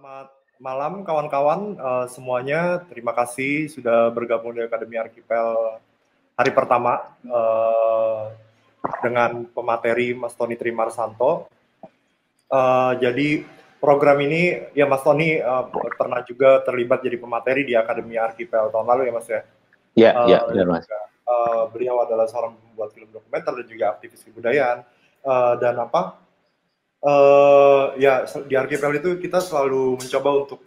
Selamat malam kawan-kawan semuanya. Terima kasih sudah bergabung di Akademi Archipel hari pertama dengan pemateri Mas Tony Trimarsanto. Jadi program ini ya Mas Tony pernah juga terlibat jadi pemateri di Akademi Archipel tahun lalu ya Mas ya. Ya, Mas. Beliau adalah seorang pembuat film dokumenter dan juga aktivis kebudayaan dan ya di Archipel itu kita selalu mencoba untuk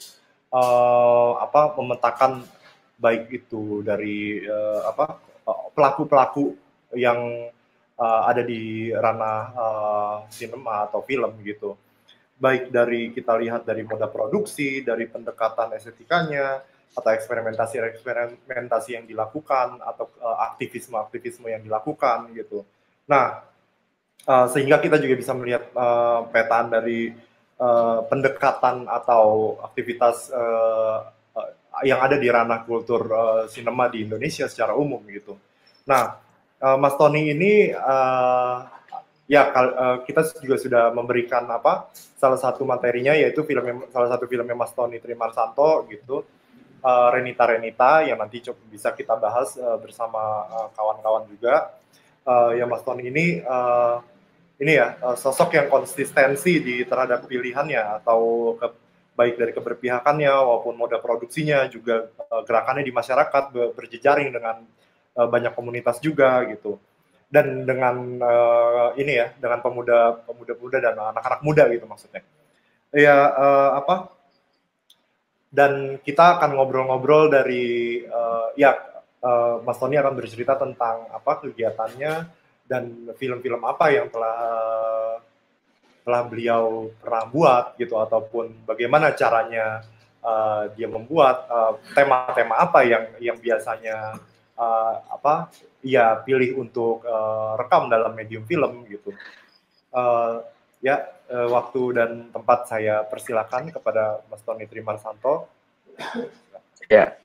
memetakan baik itu dari pelaku-pelaku yang ada di ranah sinema atau film gitu. Baik dari kita lihat dari moda produksi, dari pendekatan estetikanya, atau eksperimentasi yang dilakukan, atau aktivisme yang dilakukan gitu. Nah, sehingga kita juga bisa melihat petaan dari pendekatan atau aktivitas yang ada di ranah kultur sinema di Indonesia secara umum gitu. Nah, Mas Tony ini kita juga sudah memberikan salah satu materinya yaitu salah satu filmnya Mas Tony Trimarsanto gitu, Renita yang nanti bisa kita bahas bersama kawan-kawan juga. Ya Mas Tony ini sosok yang konsistensi terhadap pilihannya atau baik dari keberpihakannya maupun moda produksinya, juga gerakannya di masyarakat berjejaring dengan banyak komunitas juga gitu, dan dengan dengan pemuda dan anak-anak muda gitu maksudnya. Ya dan kita akan ngobrol-ngobrol dari Mas Tony akan bercerita tentang kegiatannya dan film-film apa yang telah beliau pernah buat gitu, ataupun bagaimana caranya dia membuat tema-tema apa yang biasanya ia pilih untuk rekam dalam medium film gitu. Waktu dan tempat saya persilakan kepada Mas Tony Trimarsanto. Ya,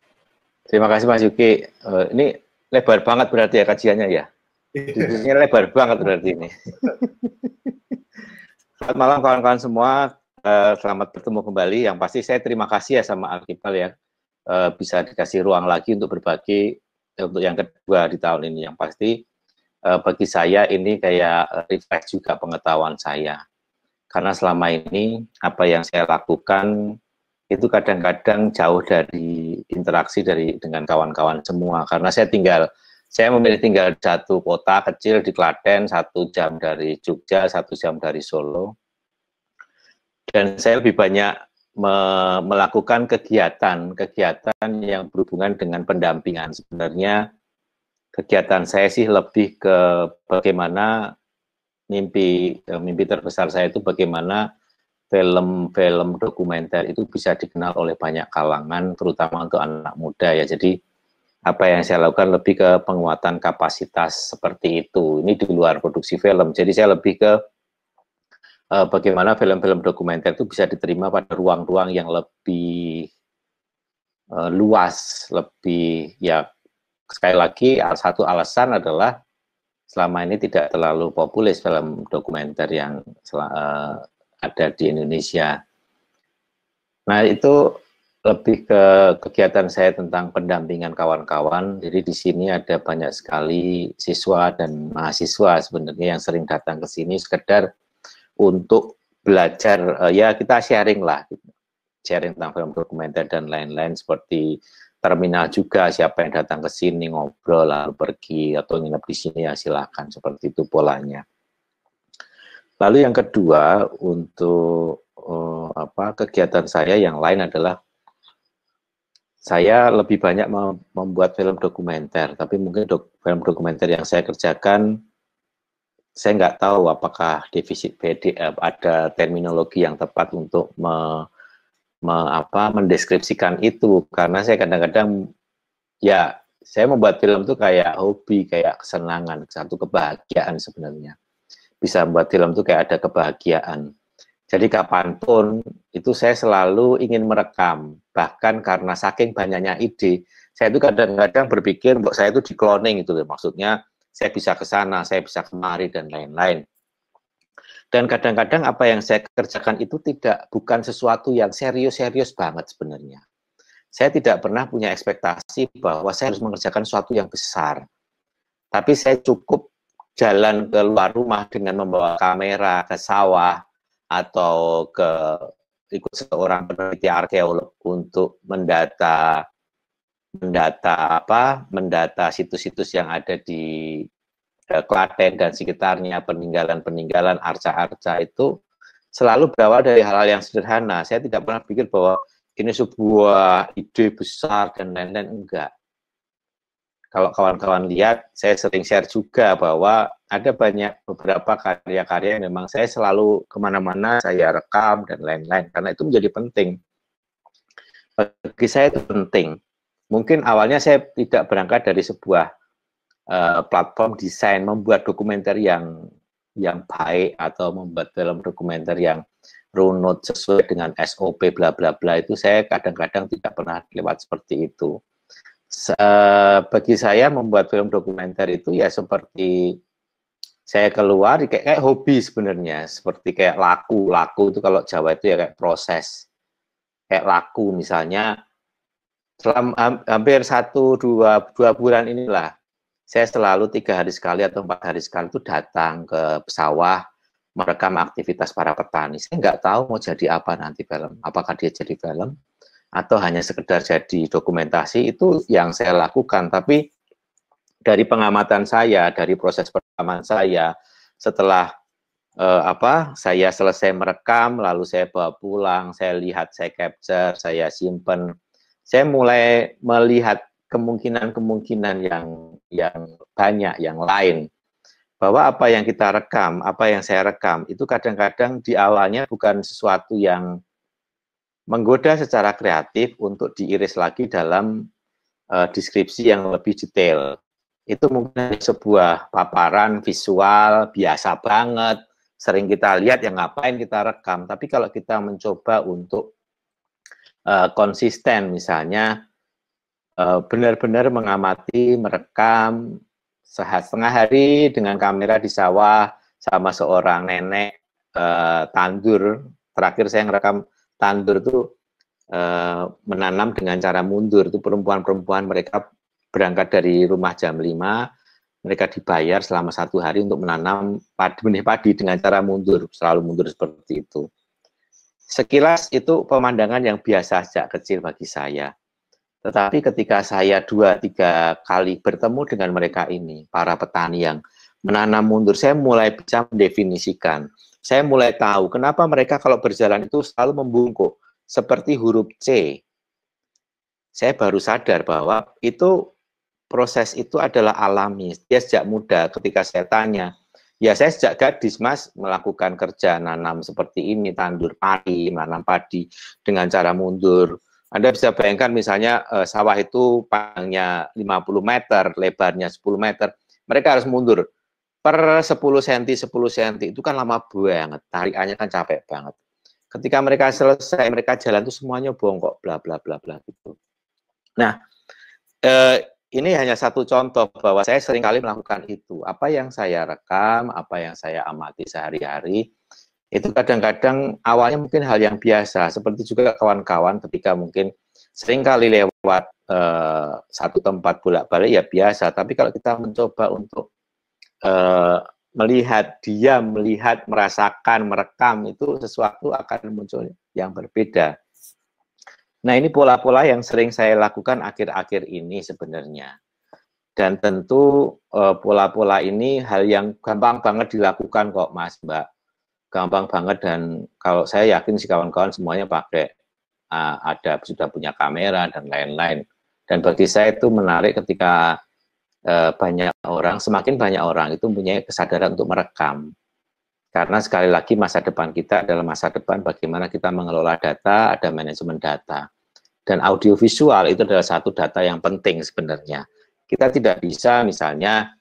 terima kasih Mas Yuki. Ini lebar banget berarti ya kajiannya ya. Diskusinya lebar banget berarti ini. Selamat malam kawan-kawan semua. Selamat bertemu kembali. Yang pasti saya terima kasih ya sama Archipel ya. Bisa dikasih ruang lagi untuk berbagi untuk yang kedua di tahun ini. Yang pasti bagi saya ini kayak refresh juga pengetahuan saya. Karena selama ini apa yang saya lakukan itu kadang-kadang jauh dari interaksi dengan kawan-kawan semua. Karena saya memilih tinggal di satu kota kecil di Klaten, 1 jam dari Jogja, 1 jam dari Solo. Dan saya lebih banyak melakukan kegiatan yang berhubungan dengan pendampingan. Sebenarnya kegiatan saya sih lebih ke bagaimana mimpi terbesar saya itu bagaimana film-film dokumenter itu bisa dikenal oleh banyak kalangan, terutama untuk anak muda ya. Jadi apa yang saya lakukan lebih ke penguatan kapasitas seperti itu. Ini di luar produksi film. Jadi saya lebih ke bagaimana film-film dokumenter itu bisa diterima pada ruang-ruang yang lebih luas, lebih ya sekali lagi satu alasan adalah selama ini tidak terlalu populer film dokumenter yang ada di Indonesia. Nah itu lebih ke kegiatan saya tentang pendampingan kawan-kawan. Jadi di sini ada banyak sekali siswa dan mahasiswa sebenarnya yang sering datang ke sini sekedar untuk belajar, ya kita sharing lah, sharing tentang film dokumenter dan lain-lain, seperti terminal juga, siapa yang datang ke sini ngobrol lalu pergi atau nginep di sini ya silakan, seperti itu polanya. Lalu yang kedua untuk kegiatan saya yang lain adalah saya lebih banyak membuat film dokumenter, tapi mungkin film dokumenter yang saya kerjakan, saya nggak tahu apakah defisit PDF ada terminologi yang tepat untuk mendeskripsikan itu, karena saya kadang-kadang ya saya membuat film itu kayak hobi, kayak kesenangan, satu kebahagiaan sebenarnya. Bisa membuat film itu kayak ada kebahagiaan. Jadi kapanpun itu saya selalu ingin merekam, bahkan karena saking banyaknya ide, saya itu kadang-kadang berpikir bahwa saya itu di cloning itu, maksudnya saya bisa ke sana, saya bisa kemari dan lain-lain. Dan kadang-kadang apa yang saya kerjakan itu bukan sesuatu yang serius-serius banget sebenarnya. Saya tidak pernah punya ekspektasi bahwa saya harus mengerjakan sesuatu yang besar. Tapi saya cukup jalan ke luar rumah dengan membawa kamera ke sawah atau ikut seorang peneliti arkeolog untuk mendata situs-situs yang ada di Klaten dan sekitarnya, peninggalan-peninggalan, arca-arca itu selalu berawal dari hal-hal yang sederhana. Saya tidak pernah pikir bahwa ini sebuah ide besar dan lain-lain, enggak. Kalau kawan-kawan lihat, saya sering share juga bahwa ada beberapa karya-karya yang memang saya selalu kemana-mana, saya rekam dan lain-lain, karena itu menjadi penting. Bagi saya itu penting. Mungkin awalnya saya tidak berangkat dari sebuah platform desain, membuat dokumenter yang baik atau membuat film dokumenter yang runut sesuai dengan SOP bla bla bla, itu saya kadang-kadang tidak pernah lewat seperti itu. Bagi saya membuat film dokumenter itu ya seperti saya keluar kayak hobi sebenarnya, seperti kayak laku itu kalau Jawa itu ya kayak proses, kayak laku misalnya selama hampir 1-2 bulan inilah saya selalu 3 hari sekali atau 4 hari sekali itu datang ke sawah merekam aktivitas para petani. Saya nggak tahu mau jadi apa nanti film, apakah dia jadi film atau hanya sekedar jadi dokumentasi, itu yang saya lakukan. Tapi dari pengamatan saya, dari proses perekaman saya, setelah saya selesai merekam, lalu saya bawa pulang, saya lihat, saya capture, saya simpen, saya mulai melihat kemungkinan-kemungkinan yang banyak, yang lain. Bahwa apa yang kita rekam, apa yang saya rekam, itu kadang-kadang di awalnya bukan sesuatu yang menggoda secara kreatif untuk diiris lagi dalam deskripsi yang lebih detail. Itu mungkin sebuah paparan visual biasa banget, sering kita lihat, yang ngapain kita rekam. Tapi kalau kita mencoba untuk konsisten, misalnya benar-benar mengamati, merekam setengah hari dengan kamera di sawah sama seorang nenek tandur. Terakhir saya ngerekam tandur itu menanam dengan cara mundur. Itu perempuan-perempuan, mereka berangkat dari rumah jam 5, mereka dibayar selama 1 hari untuk menanam benih padi dengan cara mundur, selalu mundur seperti itu. Sekilas itu pemandangan yang biasa sejak kecil bagi saya. Tetapi ketika saya 2-3 kali bertemu dengan mereka ini, para petani yang menanam mundur, saya mulai bisa mendefinisikan. Saya mulai tahu kenapa mereka kalau berjalan itu selalu membungkuk, seperti huruf C. Saya baru sadar bahwa itu proses itu adalah alami. Dia sejak muda, ketika saya tanya, ya saya sejak gadis Mas melakukan kerja nanam seperti ini, tandur padi, menanam padi dengan cara mundur. Anda bisa bayangkan misalnya sawah itu panjangnya 50 meter, lebarnya 10 meter, mereka harus mundur per 10 cm, 10 cm, itu kan lama banget, tarikannya kan capek banget. Ketika mereka selesai, mereka jalan itu semuanya bongkok, bla bla bla bla gitu. Nah, ini hanya satu contoh bahwa saya seringkali melakukan itu. Apa yang saya rekam, apa yang saya amati sehari-hari, itu kadang-kadang awalnya mungkin hal yang biasa, seperti juga kawan-kawan ketika mungkin seringkali lewat satu tempat bolak-balik ya biasa, tapi kalau kita mencoba untuk melihat, merasakan, merekam, itu sesuatu akan muncul yang berbeda. Nah, ini pola-pola yang sering saya lakukan akhir-akhir ini sebenarnya. Dan tentu pola-pola ini hal yang gampang banget dilakukan kok Mas, Mbak. Gampang banget, dan kalau saya yakin si kawan-kawan semuanya pakai sudah punya kamera dan lain-lain. Dan bagi saya itu menarik ketika semakin banyak orang itu punya kesadaran untuk merekam. Karena sekali lagi masa depan kita adalah masa depan bagaimana kita mengelola data, ada manajemen data. Dan audiovisual itu adalah satu data yang penting sebenarnya. Kita tidak bisa misalnya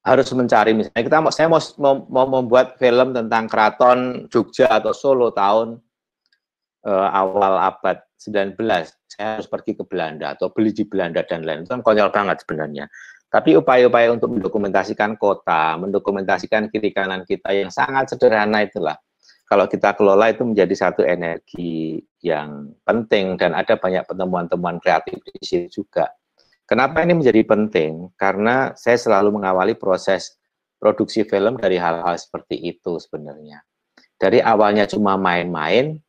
harus mencari, misalnya saya mau membuat film tentang keraton Jogja atau Solo tahun awal abad 19, saya harus pergi ke Belanda atau beli di Belanda dan lain, itu kan konyol banget sebenarnya. Tapi upaya-upaya untuk mendokumentasikan kota, mendokumentasikan kiri kanan kita yang sangat sederhana itulah, kalau kita kelola itu menjadi satu energi yang penting dan ada banyak pertemuan-temuan kreatif di situ juga. Kenapa ini menjadi penting? Karena saya selalu mengawali proses produksi film dari hal-hal seperti itu sebenarnya. Dari awalnya cuma main-main,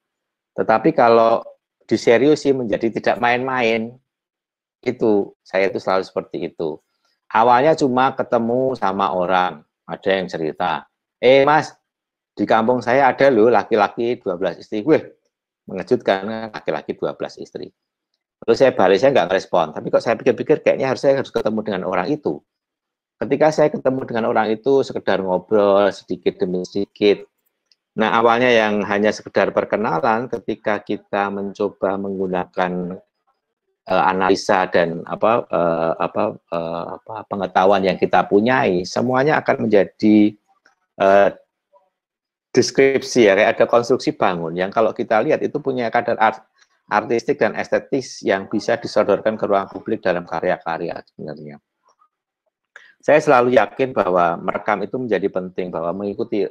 tetapi kalau diseriusi menjadi tidak main-main, itu saya itu selalu seperti itu. Awalnya cuma ketemu sama orang, ada yang cerita, mas, di kampung saya ada loh laki-laki 12 istri. Wih, mengejutkan, laki-laki 12 istri. Lalu saya balik, saya nggak respon. Tapi kok saya pikir-pikir, kayaknya saya harus ketemu dengan orang itu. Ketika saya ketemu dengan orang itu, sekedar ngobrol sedikit demi sedikit. Nah, awalnya yang hanya sekedar perkenalan, ketika kita mencoba menggunakan analisa dan pengetahuan yang kita punyai, semuanya akan menjadi deskripsi ya, kayak ada konstruksi bangun yang kalau kita lihat itu punya kadar artistik dan estetis yang bisa disodorkan ke ruang publik dalam karya-karya sebenarnya. Saya selalu yakin bahwa merekam itu menjadi penting, bahwa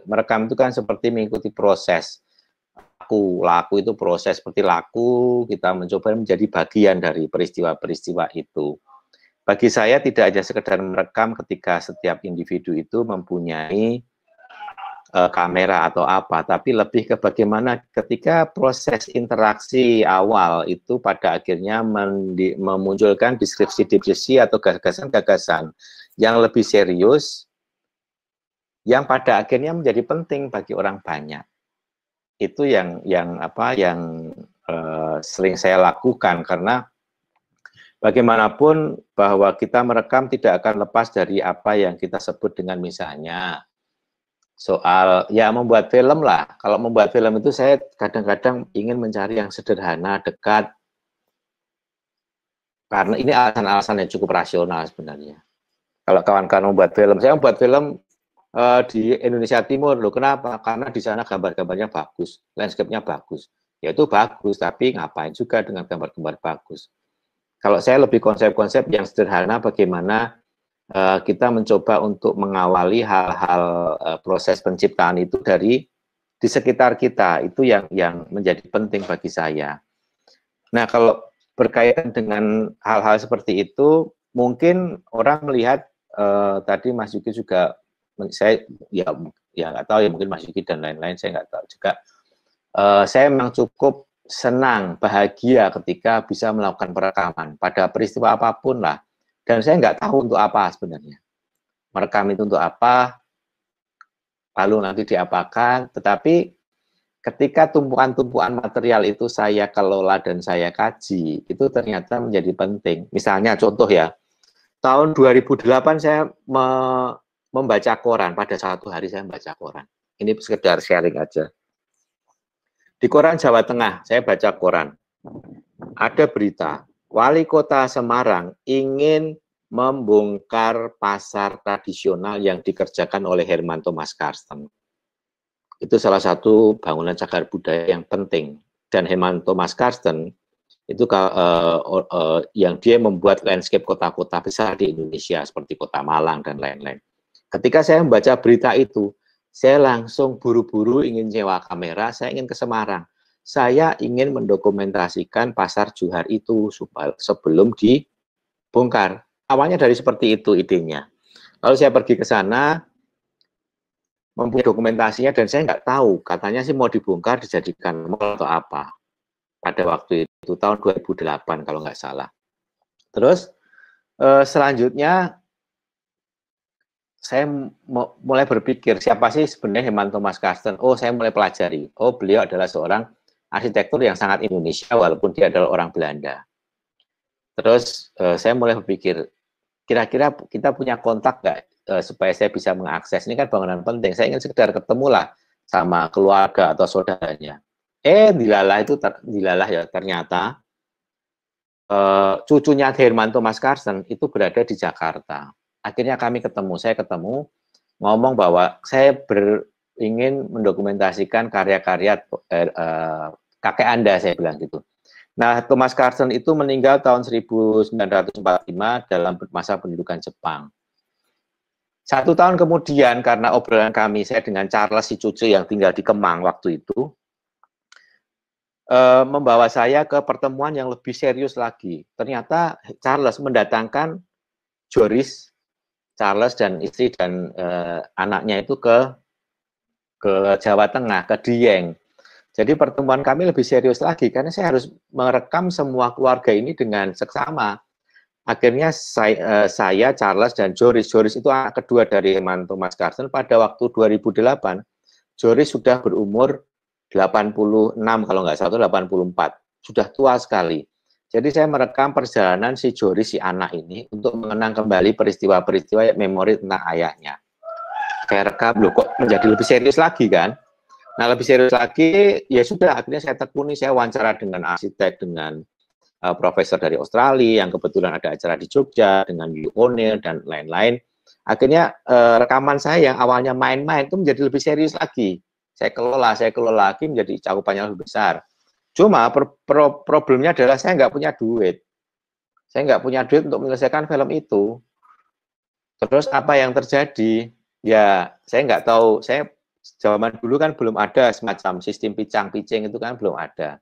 merekam itu kan seperti mengikuti proses. Laku itu proses seperti laku, kita mencoba menjadi bagian dari peristiwa-peristiwa itu. Bagi saya tidak hanya sekedar merekam ketika setiap individu itu mempunyai kamera atau apa, tapi lebih ke bagaimana ketika proses interaksi awal itu pada akhirnya memunculkan deskripsi-deskripsi atau gagasan-gagasan yang lebih serius, yang pada akhirnya menjadi penting bagi orang banyak. Itu yang sering saya lakukan, karena bagaimanapun bahwa kita merekam tidak akan lepas dari apa yang kita sebut dengan misalnya soal ya membuat film lah. Kalau membuat film itu saya kadang-kadang ingin mencari yang sederhana, dekat, karena ini alasan-alasan yang cukup rasional sebenarnya. Kalau kawan-kawan membuat film, saya membuat film di Indonesia Timur loh. Kenapa? Karena di sana gambar-gambarnya bagus, landscape-nya bagus. Ya itu bagus, tapi ngapain juga dengan gambar-gambar bagus. Kalau saya lebih konsep-konsep yang sederhana, bagaimana kita mencoba untuk mengawali hal-hal proses penciptaan itu dari di sekitar kita. Itu yang menjadi penting bagi saya. Nah, kalau berkaitan dengan hal-hal seperti itu, mungkin orang melihat tadi Mas Yuki juga, saya ya nggak tahu ya, mungkin Mas Yuki dan lain-lain saya nggak tahu juga. Saya memang cukup senang, bahagia ketika bisa melakukan perekaman pada peristiwa apapun lah, dan saya nggak tahu untuk apa sebenarnya merekam itu untuk apa, lalu nanti diapakan. Tetapi ketika tumpuan-tumpuan material itu saya kelola dan saya kaji, itu ternyata menjadi penting. Misalnya contoh ya, tahun 2008 saya membaca koran, pada satu hari saya membaca koran. Ini sekedar sharing aja. Di koran Jawa Tengah, saya baca koran. Ada berita, Wali Kota Semarang ingin membongkar pasar tradisional yang dikerjakan oleh Herman Thomas Karsten. Itu salah satu bangunan cagar budaya yang penting. Dan Herman Thomas Karsten itu yang dia membuat landscape kota-kota besar di Indonesia seperti Kota Malang dan lain-lain. Ketika saya membaca berita itu, saya langsung buru-buru ingin nyewa kamera, saya ingin ke Semarang. Saya ingin mendokumentasikan pasar Johar itu sebelum dibongkar. Awalnya dari seperti itu idenya. Lalu saya pergi ke sana, mempunyai dokumentasinya, dan saya nggak tahu, katanya sih mau dibongkar, dijadikan mall atau apa. Pada waktu itu, tahun 2008 kalau nggak salah. Terus selanjutnya, saya mulai berpikir, siapa sih sebenarnya Herman Thomas Karsten? Oh, saya mulai pelajari. Oh, beliau adalah seorang arsitektur yang sangat Indonesia, walaupun dia adalah orang Belanda. Terus saya mulai berpikir, kira-kira kita punya kontak nggak supaya saya bisa mengakses? Ini kan bangunan penting. Saya ingin sekedar ketemu lah sama keluarga atau saudaranya. Dilalah ya, ternyata cucunya Herman Thomas Karsten itu berada di Jakarta. Akhirnya saya ketemu, ngomong bahwa saya ingin mendokumentasikan karya-karya kakek Anda, saya bilang gitu. Nah, Thomas Carson itu meninggal tahun 1945 dalam masa pendudukan Jepang. 1 tahun kemudian, karena obrolan kami, saya dengan Charles si cucu yang tinggal di Kemang waktu itu, membawa saya ke pertemuan yang lebih serius lagi. Ternyata Charles mendatangkan Joris, Charles dan istri dan anaknya itu ke Jawa Tengah, ke Dieng. Jadi pertemuan kami lebih serius lagi karena saya harus merekam semua keluarga ini dengan seksama. Akhirnya saya Charles dan Joris itu anak kedua dari Herman Thomas Carson. Pada waktu 2008, Joris sudah berumur 86 kalau nggak salah 84, sudah tua sekali. Jadi saya merekam perjalanan si Joris si anak ini untuk mengenang kembali peristiwa-peristiwa memori tentang ayahnya. Saya rekam, loh kok menjadi lebih serius lagi kan? Nah, lebih serius lagi, ya sudah, akhirnya saya tekuni, saya wawancara dengan arsitek, dengan profesor dari Australia, yang kebetulan ada acara di Jogja, dengan Lee O'Neill, dan lain-lain. Akhirnya rekaman saya yang awalnya main-main itu menjadi lebih serius lagi. Saya kelola lagi menjadi cakupannya lebih besar. Cuma problemnya adalah saya nggak punya duit. Saya nggak punya duit untuk menyelesaikan film itu. Terus apa yang terjadi? Ya, saya nggak tahu, zaman dulu kan belum ada semacam sistem pitching itu kan belum ada.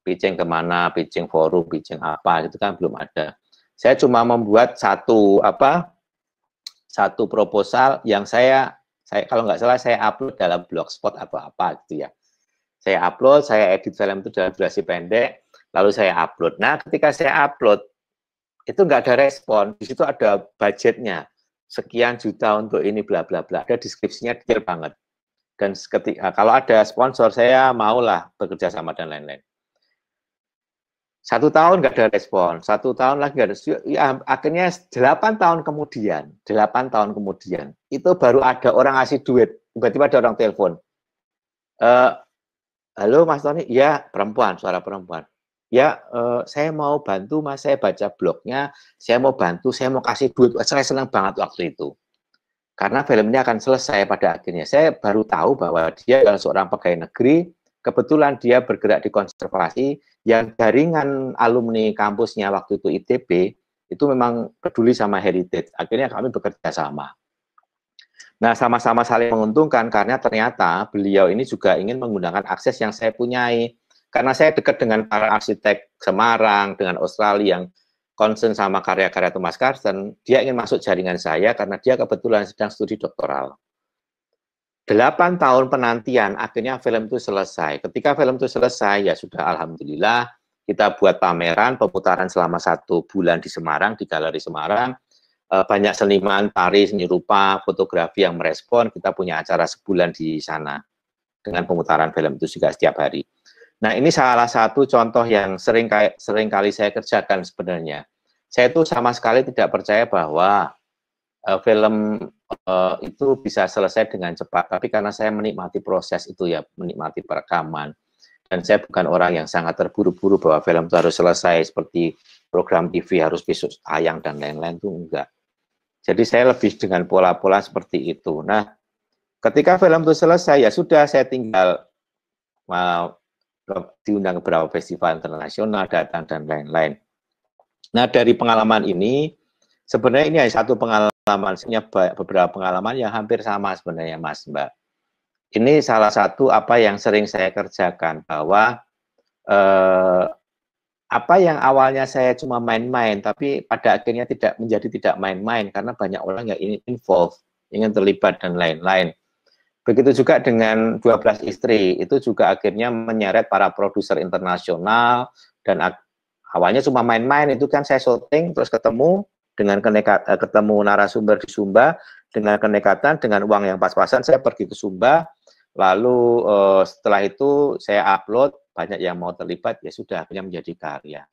Pitching kemana, pitching forum, pitching apa, itu kan belum ada. Saya cuma membuat satu proposal yang saya kalau nggak salah saya upload dalam blogspot atau apa gitu ya. Saya upload, saya edit film itu dalam durasi pendek, lalu saya upload. Nah, ketika saya upload, itu nggak ada respon. Di situ ada budgetnya, sekian juta untuk ini, bla bla bla. Ada deskripsinya detail banget. Dan kalau ada sponsor, saya maulah bekerja sama dan lain-lain. 1 tahun nggak ada respon, 1 tahun lagi nggak ada. Ya, akhirnya 8 tahun kemudian, itu baru ada orang ngasih duit. Tiba-tiba ada orang telepon. Halo Mas Tony, ya perempuan, suara perempuan. Ya, saya mau bantu Mas, saya baca blognya, saya mau bantu, saya mau kasih duit. Saya senang banget waktu itu. Karena film ini akan selesai pada akhirnya. Saya baru tahu bahwa dia adalah seorang pegawai negeri, kebetulan dia bergerak di konservasi, yang jaringan alumni kampusnya waktu itu ITB, itu memang peduli sama heritage. Akhirnya kami bekerja sama. Nah, sama-sama saling menguntungkan karena ternyata beliau ini juga ingin menggunakan akses yang saya punyai. Karena saya dekat dengan para arsitek Semarang, dengan Australia yang concern sama karya-karya Thomas Carson, dia ingin masuk jaringan saya karena dia kebetulan sedang studi doktoral. 8 tahun penantian, akhirnya film itu selesai. Ketika film itu selesai, ya sudah alhamdulillah, kita buat pameran, pemutaran selama 1 bulan di Semarang, di Galeri Semarang. Banyak seniman, tari, seni rupa, fotografi yang merespon, kita punya acara sebulan di sana. Dengan pemutaran film itu juga setiap hari. Nah, ini salah satu contoh yang sering kali saya kerjakan sebenarnya. Saya itu sama sekali tidak percaya bahwa film itu bisa selesai dengan cepat. Tapi karena saya menikmati proses itu ya, menikmati perekaman. Dan saya bukan orang yang sangat terburu-buru bahwa film itu harus selesai seperti program TV harus besok tayang dan lain-lain, itu enggak. Jadi saya lebih dengan pola-pola seperti itu. Nah, ketika film itu selesai, ya sudah saya tinggal diundang ke beberapa festival internasional, datang dan lain-lain. Nah, dari pengalaman ini, sebenarnya ini hanya satu pengalaman, sebenarnya beberapa pengalaman yang hampir sama sebenarnya, Mas, Mbak. Ini salah satu apa yang sering saya kerjakan, bahwa apa yang awalnya saya cuma main-main, tapi pada akhirnya tidak main-main, karena banyak orang yang ingin involve, ingin terlibat dan lain-lain. Begitu juga dengan 12 istri, itu juga akhirnya menyeret para produser internasional, dan awalnya cuma main-main, itu kan saya syuting, terus ketemu narasumber di Sumba, dengan kenekatan, dengan uang yang pas-pasan, saya pergi ke Sumba, lalu setelah itu saya upload, banyak yang mau terlibat, ya sudah, akhirnya menjadi karya.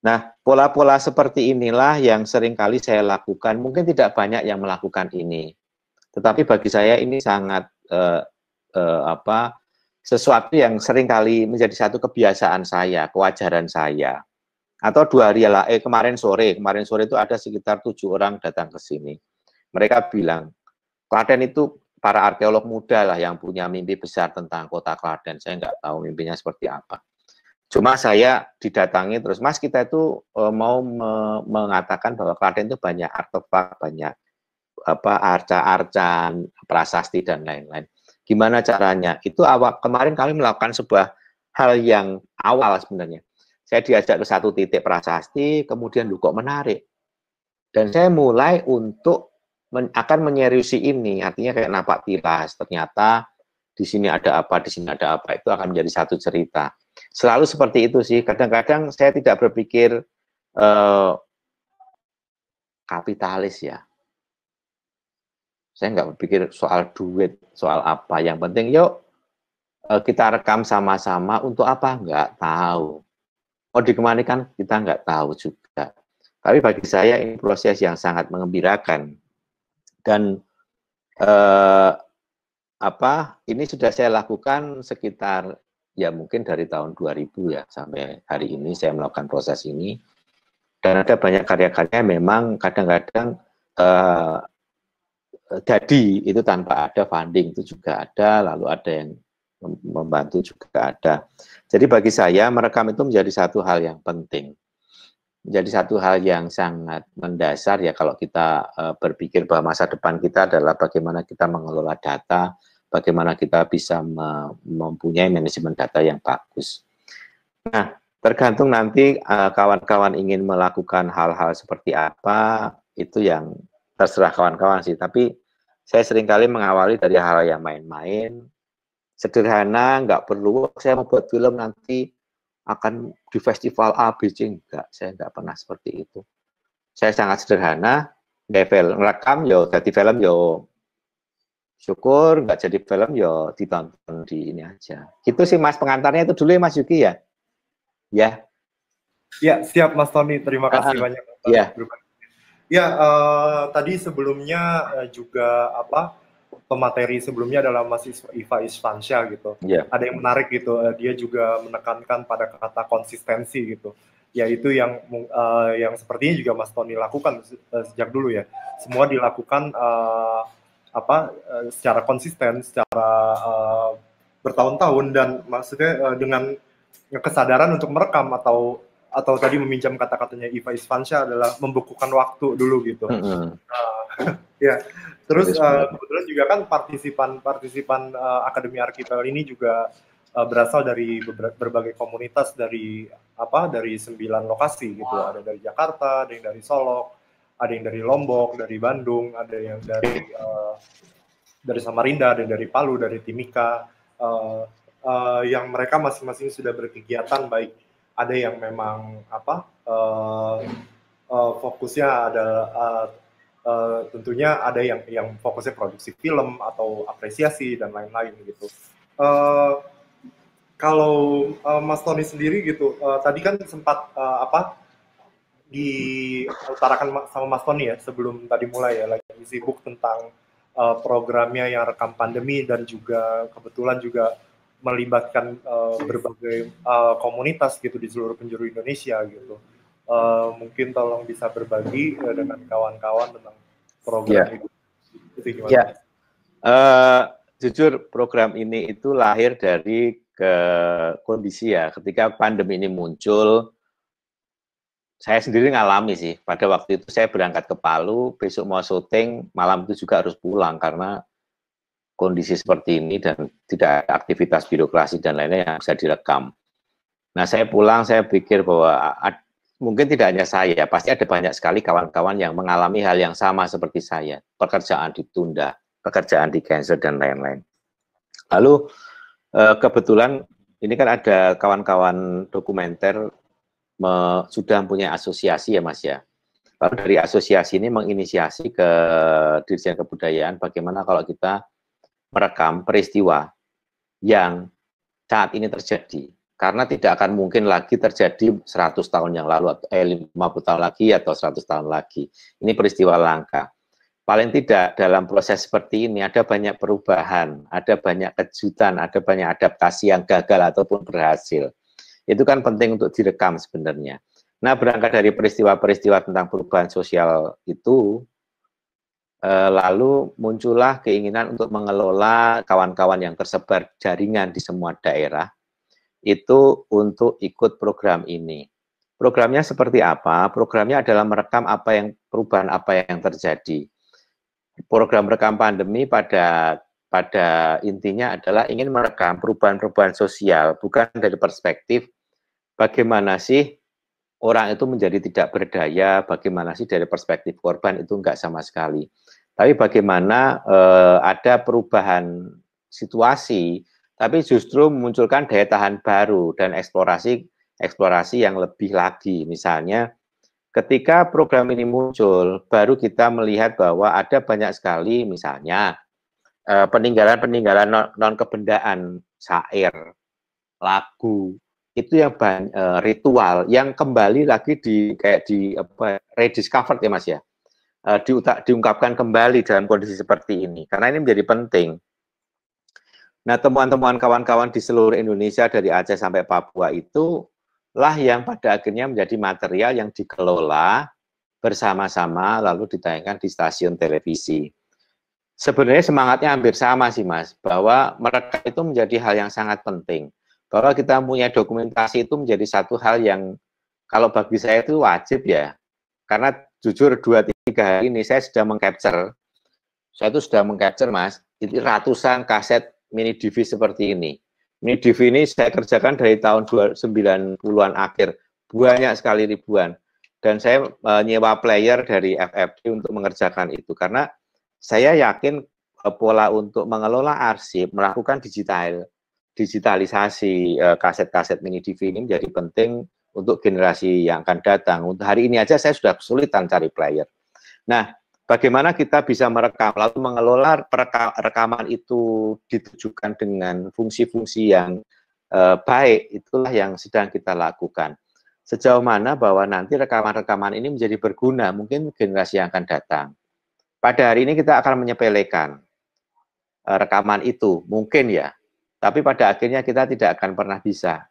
Nah, pola-pola seperti inilah yang seringkali saya lakukan, mungkin tidak banyak yang melakukan ini. Tetapi bagi saya ini sangat sesuatu yang seringkali menjadi satu kebiasaan saya, kewajaran saya. Atau 2 hari kemarin sore itu ada sekitar 7 orang datang ke sini. Mereka bilang, Klaten itu para arkeolog muda lah yang punya mimpi besar tentang kota Klaten. Saya nggak tahu mimpinya seperti apa. Cuma saya didatangi terus, Mas kita itu mau mengatakan bahwa Klaten itu banyak artefak, banyak arca-arcan, prasasti dan lain-lain. Gimana caranya? Itu awal kemarin kami melakukan sebuah hal yang awal sebenarnya. Saya diajak ke satu titik prasasti, kemudian lu kok menarik. Dan saya mulai untuk akan menyeriusi ini, artinya kayak napak tilas. Ternyata di sini ada apa, di sini ada apa, itu akan menjadi satu cerita. Selalu seperti itu sih. Kadang-kadang saya tidak berpikir kapitalis ya. Saya nggak berpikir soal duit, soal apa. Yang penting yuk kita rekam sama-sama. Untuk apa? Nggak tahu. Mau dikemanikan kita nggak tahu juga. Tapi bagi saya ini proses yang sangat mengembirakan. Dan ini sudah saya lakukan sekitar ya mungkin dari tahun 2000 ya sampai hari ini saya melakukan proses ini. Dan ada banyak karya-karya memang kadang-kadang jadi itu tanpa ada funding itu juga ada, lalu ada yang membantu juga ada. Jadi bagi saya merekam itu menjadi satu hal yang penting. Menjadi satu hal yang sangat mendasar ya kalau kita berpikir bahwa masa depan kita adalah bagaimana kita mengelola data, bagaimana kita bisa mempunyai manajemen data yang bagus. Nah, tergantung nanti kawan-kawan ingin melakukan hal-hal seperti apa, itu yang terserah kawan-kawan sih. Tapi saya seringkali mengawali dari hal yang main-main, sederhana, nggak perlu saya mau buat film nanti akan di festival A, B, C, enggak. Saya nggak pernah seperti itu. Saya sangat sederhana, ngerekam, yo jadi film, yo syukur, nggak jadi film, yo ditonton di ini aja. Gitu sih Mas, pengantarnya itu dulu ya Mas Yuki ya. Ya. Ya, siap Mas Tony. Terima kasih banyak. Ya. Ya, tadi sebelumnya juga pemateri sebelumnya adalah Mas Iva Isfansyah gitu. Yeah. Ada yang menarik gitu. Dia juga menekankan pada kata konsistensi gitu. Yaitu yang sepertinya juga Mas Tony lakukan sejak dulu ya. Semua dilakukan secara konsisten, secara bertahun-tahun dan maksudnya dengan kesadaran untuk merekam atau tadi meminjam kata-katanya Iva Isfansyah adalah membekukan waktu dulu gitu. Ya, terus kebetulan juga kan partisipan Akademi Archipel ini juga berasal dari berbagai komunitas dari 9 lokasi gitu. Ada dari Jakarta, ada yang dari Solok, ada yang dari Lombok, dari Bandung, ada yang dari Samarinda, ada yang dari Palu, dari Timika, yang mereka masing-masing sudah berkegiatan baik. Ada yang memang fokusnya adalah tentunya ada yang fokusnya produksi film atau apresiasi dan lain-lain gitu. Kalau Mas Tony sendiri gitu, tadi kan sempat diutarakan sama Mas Tony ya sebelum tadi mulai ya lagi sibuk tentang programnya yang rekam pandemi dan juga kebetulan juga melibatkan berbagai komunitas gitu di seluruh penjuru Indonesia gitu. Mungkin tolong bisa berbagi dengan kawan-kawan tentang program itu gimana? Jujur program ini itu lahir dari kondisi ya ketika pandemi ini muncul. Saya sendiri ngalami sih, pada waktu itu saya berangkat ke Palu, besok mau syuting, malam itu juga harus pulang karena kondisi seperti ini dan tidak ada aktivitas birokrasi dan lainnya yang bisa direkam. Nah saya pulang, saya pikir bahwa mungkin tidak hanya saya, pasti ada banyak sekali kawan-kawan yang mengalami hal yang sama seperti saya. Pekerjaan ditunda, pekerjaan di cancel dan lain-lain. Lalu kebetulan ini kan ada kawan-kawan dokumenter sudah punya asosiasi ya Mas ya. Lalu dari asosiasi ini menginisiasi ke Dirjen Kebudayaan bagaimana kalau kita merekam peristiwa yang saat ini terjadi. Karena tidak akan mungkin lagi terjadi 100 tahun yang lalu, atau 50 tahun lagi, atau 100 tahun lagi. Ini peristiwa langka. Paling tidak dalam proses seperti ini ada banyak perubahan, ada banyak kejutan, ada banyak adaptasi yang gagal ataupun berhasil. Itu kan penting untuk direkam sebenarnya. Nah, berangkat dari peristiwa-peristiwa tentang perubahan sosial itu, lalu muncullah keinginan untuk mengelola kawan-kawan yang tersebar jaringan di semua daerah, itu untuk ikut program ini. Programnya seperti apa? Programnya adalah merekam perubahan apa yang terjadi. Program rekam pandemi pada intinya adalah ingin merekam perubahan-perubahan sosial, bukan dari perspektif bagaimana sih orang itu menjadi tidak berdaya, bagaimana sih dari perspektif korban itu enggak sama sekali. Tapi bagaimana ada perubahan situasi, tapi justru memunculkan daya tahan baru dan eksplorasi yang lebih lagi. Misalnya ketika program ini muncul, baru kita melihat bahwa ada banyak sekali misalnya peninggalan-peninggalan non-kebendaan, syair, lagu, itu yang ritual yang kembali lagi rediscovered ya Mas ya, diungkapkan kembali dalam kondisi seperti ini, karena ini menjadi penting. Nah, temuan-temuan kawan-kawan di seluruh Indonesia dari Aceh sampai Papua itu lah yang pada akhirnya menjadi material yang dikelola bersama-sama lalu ditayangkan di stasiun televisi. Sebenarnya semangatnya hampir sama sih Mas, bahwa mereka itu menjadi hal yang sangat penting. Bahwa kita punya dokumentasi itu menjadi satu hal yang kalau bagi saya itu wajib ya. Karena jujur 2-3 hari ini saya sudah mengcapture Mas, itu ratusan kaset mini DV seperti ini. Mini DV ini saya kerjakan dari tahun 90-an akhir, banyak sekali ribuan. Dan saya nyewa player dari FFD untuk mengerjakan itu, karena saya yakin pola untuk mengelola arsip, melakukan digitalisasi kaset-kaset mini DV ini menjadi penting untuk generasi yang akan datang. Untuk hari ini aja saya sudah kesulitan cari player. Nah, bagaimana kita bisa merekam, lalu mengelola rekaman itu ditujukan dengan fungsi-fungsi yang baik, itulah yang sedang kita lakukan. Sejauh mana bahwa nanti rekaman-rekaman ini menjadi berguna, mungkin generasi yang akan datang. Pada hari ini kita akan menyepelekan rekaman itu, mungkin ya, tapi pada akhirnya kita tidak akan pernah bisa.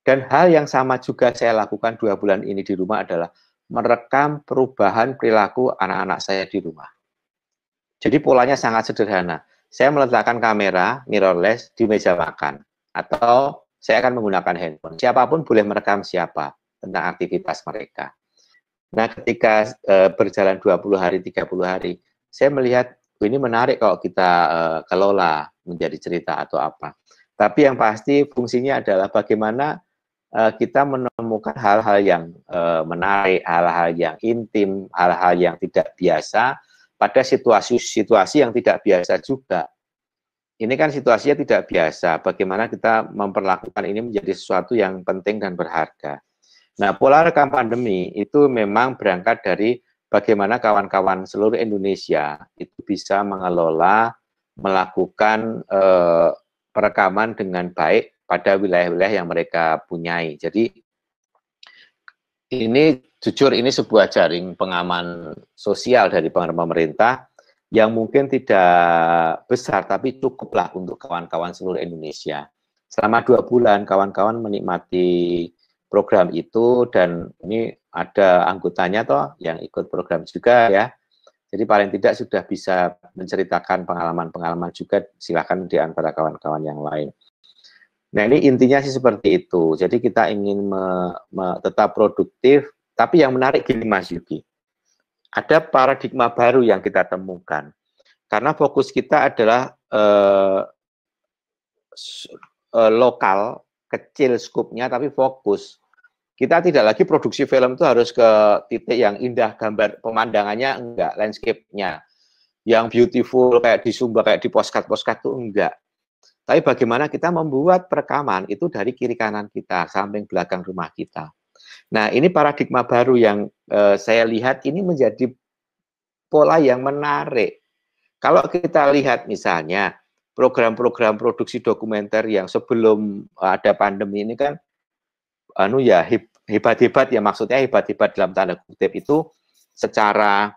Dan hal yang sama juga saya lakukan 2 bulan ini di rumah adalah merekam perubahan perilaku anak-anak saya di rumah. Jadi polanya sangat sederhana. Saya meletakkan kamera mirrorless di meja makan, atau saya akan menggunakan handphone. Siapapun boleh merekam siapa tentang aktivitas mereka. Nah, ketika berjalan 20 hari, 30 hari, saya melihat ini menarik kalau kita kelola menjadi cerita atau apa. Tapi yang pasti fungsinya adalah bagaimana kita menemukan hal-hal yang menarik, hal-hal yang intim, hal-hal yang tidak biasa pada situasi-situasi yang tidak biasa juga. Ini kan situasinya tidak biasa, bagaimana kita memperlakukan ini menjadi sesuatu yang penting dan berharga. Nah, pola rekam pandemi itu memang berangkat dari bagaimana kawan-kawan seluruh Indonesia itu bisa mengelola, melakukan perekaman dengan baik pada wilayah-wilayah yang mereka punyai. Jadi ini jujur ini sebuah jaring pengaman sosial dari pemerintah yang mungkin tidak besar tapi cukuplah untuk kawan-kawan seluruh Indonesia. Selama 2 bulan kawan-kawan menikmati program itu, dan ini ada anggotanya toh yang ikut program juga ya. Jadi paling tidak sudah bisa menceritakan pengalaman-pengalaman juga, silakan di antara kawan-kawan yang lain. Nah, ini intinya sih seperti itu. Jadi kita ingin tetap produktif, tapi yang menarik gini Mas Yuki. Ada paradigma baru yang kita temukan. Karena fokus kita adalah lokal, kecil skupnya tapi fokus. Kita tidak lagi produksi film itu harus ke titik yang indah, gambar pemandangannya enggak, landscape-nya yang beautiful kayak di Sumba, kayak di postcard-postcard itu enggak. Tapi bagaimana kita membuat perekaman itu dari kiri kanan kita, samping belakang rumah kita. Nah, ini paradigma baru yang saya lihat ini menjadi pola yang menarik. Kalau kita lihat misalnya program-program produksi dokumenter yang sebelum ada pandemi ini kan hebat-hebat ya, maksudnya hebat-hebat dalam tanda kutip itu secara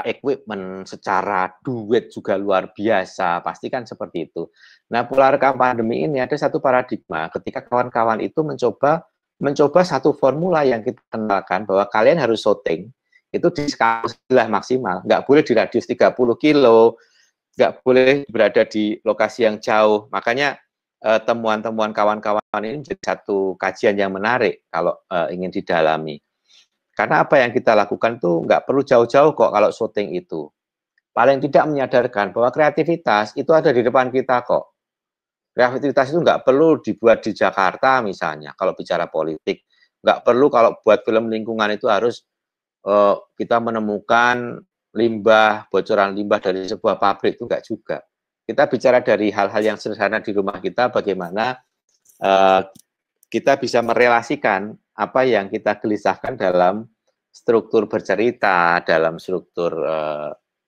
equipment, secara duit juga luar biasa, pasti kan seperti itu. Nah, pola rekam pandemi ini ada satu paradigma ketika kawan-kawan itu mencoba satu formula yang kita kenalkan bahwa kalian harus syuting itu di skala maksimal, nggak boleh di radius 30 kilo, nggak boleh berada di lokasi yang jauh. Makanya temuan-temuan kawan-kawan ini menjadi satu kajian yang menarik kalau ingin didalami. Karena apa yang kita lakukan tuh nggak perlu jauh-jauh kok kalau syuting itu. Paling tidak menyadarkan bahwa kreativitas itu ada di depan kita kok. Kreativitas itu nggak perlu dibuat di Jakarta misalnya, kalau bicara politik. Nggak perlu kalau buat film lingkungan itu harus kita menemukan limbah, bocoran limbah dari sebuah pabrik, itu nggak juga. Kita bicara dari hal-hal yang sederhana di rumah kita, bagaimana kita bisa merelasikan apa yang kita gelisahkan dalam struktur bercerita, dalam struktur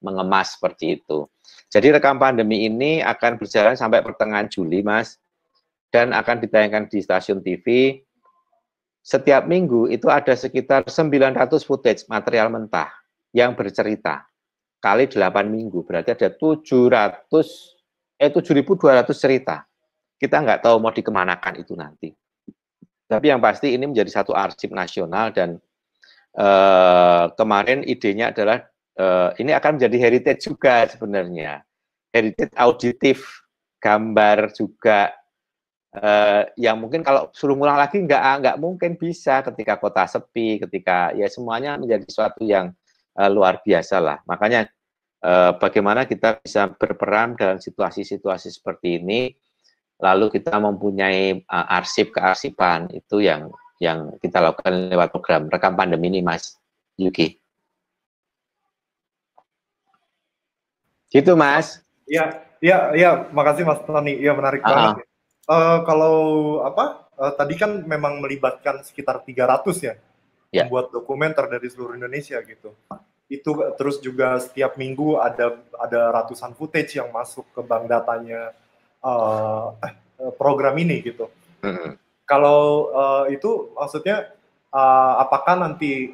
mengemas seperti itu. Jadi rekam pandemi ini akan berjalan sampai pertengahan Juli, Mas, dan akan ditayangkan di stasiun TV. Setiap minggu itu ada sekitar 900 footage material mentah yang bercerita. Kali 8 minggu, berarti ada 7.200 cerita. Kita nggak tahu mau dikemanakan itu nanti. Tapi yang pasti ini menjadi satu arsip nasional dan kemarin idenya adalah ini akan menjadi heritage juga sebenarnya. Heritage auditif, gambar juga yang mungkin kalau suruh ngulang lagi nggak mungkin bisa ketika kota sepi, ketika ya semuanya menjadi sesuatu yang luar biasa lah. Makanya bagaimana kita bisa berperan dalam situasi-situasi seperti ini, lalu kita mempunyai arsip kearsipan itu yang kita lakukan lewat program rekam pandemi ini, Mas Yuki. Gitu, Mas. Iya, makasih Mas Tony. Iya, menarik banget. Kalau tadi kan memang melibatkan sekitar 300 ya, membuat dokumenter dari seluruh Indonesia gitu. Itu terus juga setiap minggu ada ratusan footage yang masuk ke bank datanya program ini gitu. Kalau itu maksudnya apakah nanti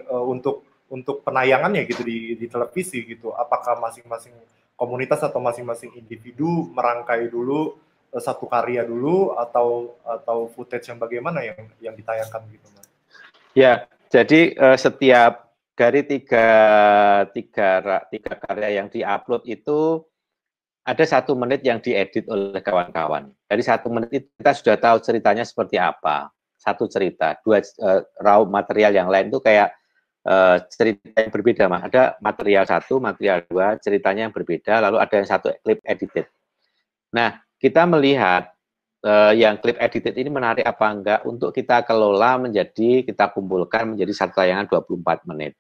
untuk penayangannya gitu di televisi gitu, apakah masing-masing komunitas atau masing-masing individu merangkai dulu satu karya dulu atau footage yang bagaimana yang ditayangkan gitu, Mas? Ya, jadi setiap dari tiga karya yang diupload itu ada 1 menit yang diedit oleh kawan-kawan. Dari 1 menit itu kita sudah tahu ceritanya seperti apa. 1 cerita, 2 raw material yang lain itu kayak cerita yang berbeda, Mas. Ada material 1, material 2, ceritanya yang berbeda, lalu ada yang 1 klip edited. Nah, kita melihat yang klip edited ini menarik apa enggak untuk kita kelola kita kumpulkan menjadi satu tayangan 24 menit.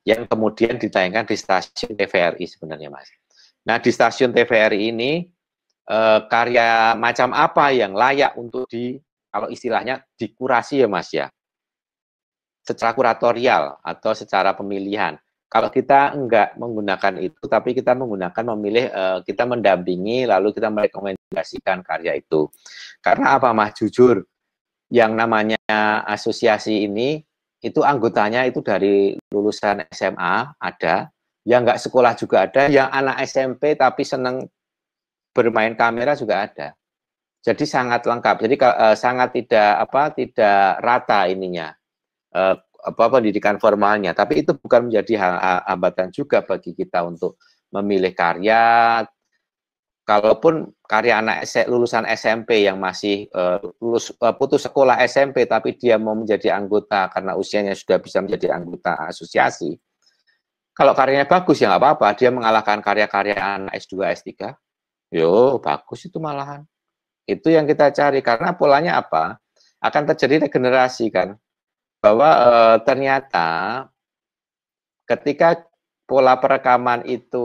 Yang kemudian ditayangkan di stasiun TVRI sebenarnya, Mas. Nah, di stasiun TVRI ini karya macam apa yang layak untuk kalau istilahnya dikurasi ya, Mas ya. Secara kuratorial atau secara pemilihan. Kalau kita enggak menggunakan itu, tapi kita memilih, kita mendampingi, lalu kita merekomendasikan karya itu. Karena apa, Mas? Jujur, yang namanya asosiasi ini, itu anggotanya itu dari lulusan SMA ada, yang nggak sekolah juga ada, yang anak SMP tapi senang bermain kamera juga ada. Jadi sangat lengkap. Jadi sangat tidak rata ininya pendidikan formalnya. Tapi itu bukan menjadi hambatan juga bagi kita untuk memilih karya. Kalaupun karya anak lulusan SMP yang masih putus sekolah SMP tapi dia mau menjadi anggota karena usianya sudah bisa menjadi anggota asosiasi, kalau karyanya bagus ya nggak apa-apa, dia mengalahkan karya-karya anak S2, S3, yo bagus itu malahan. Itu yang kita cari, karena polanya apa? Akan terjadi regenerasi kan, bahwa ternyata ketika pola perekaman itu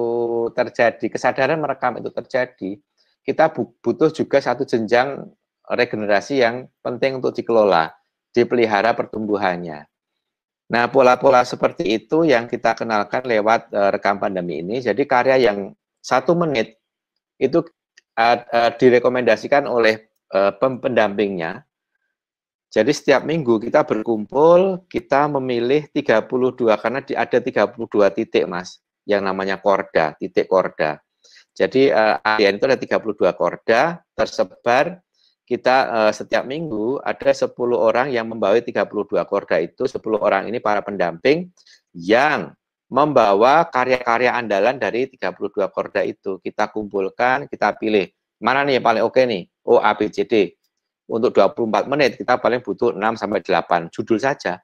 terjadi, kesadaran merekam itu terjadi, kita butuh juga satu jenjang regenerasi yang penting untuk dikelola, dipelihara pertumbuhannya. Nah, pola-pola seperti itu yang kita kenalkan lewat rekam pandemi ini. Jadi karya yang 1 menit itu direkomendasikan oleh pendampingnya. Jadi setiap minggu kita berkumpul, kita memilih 32, karena ada 32 titik, Mas, yang namanya korda, titik korda. Jadi ADN itu ada 32 korda, tersebar, kita setiap minggu ada 10 orang yang membawa 32 korda itu, 10 orang ini para pendamping yang membawa karya-karya andalan dari 32 korda itu. Kita kumpulkan, kita pilih, mana nih yang paling oke nih? oh A, B, C, D. Untuk 24 menit kita paling butuh 6 sampai 8 judul saja.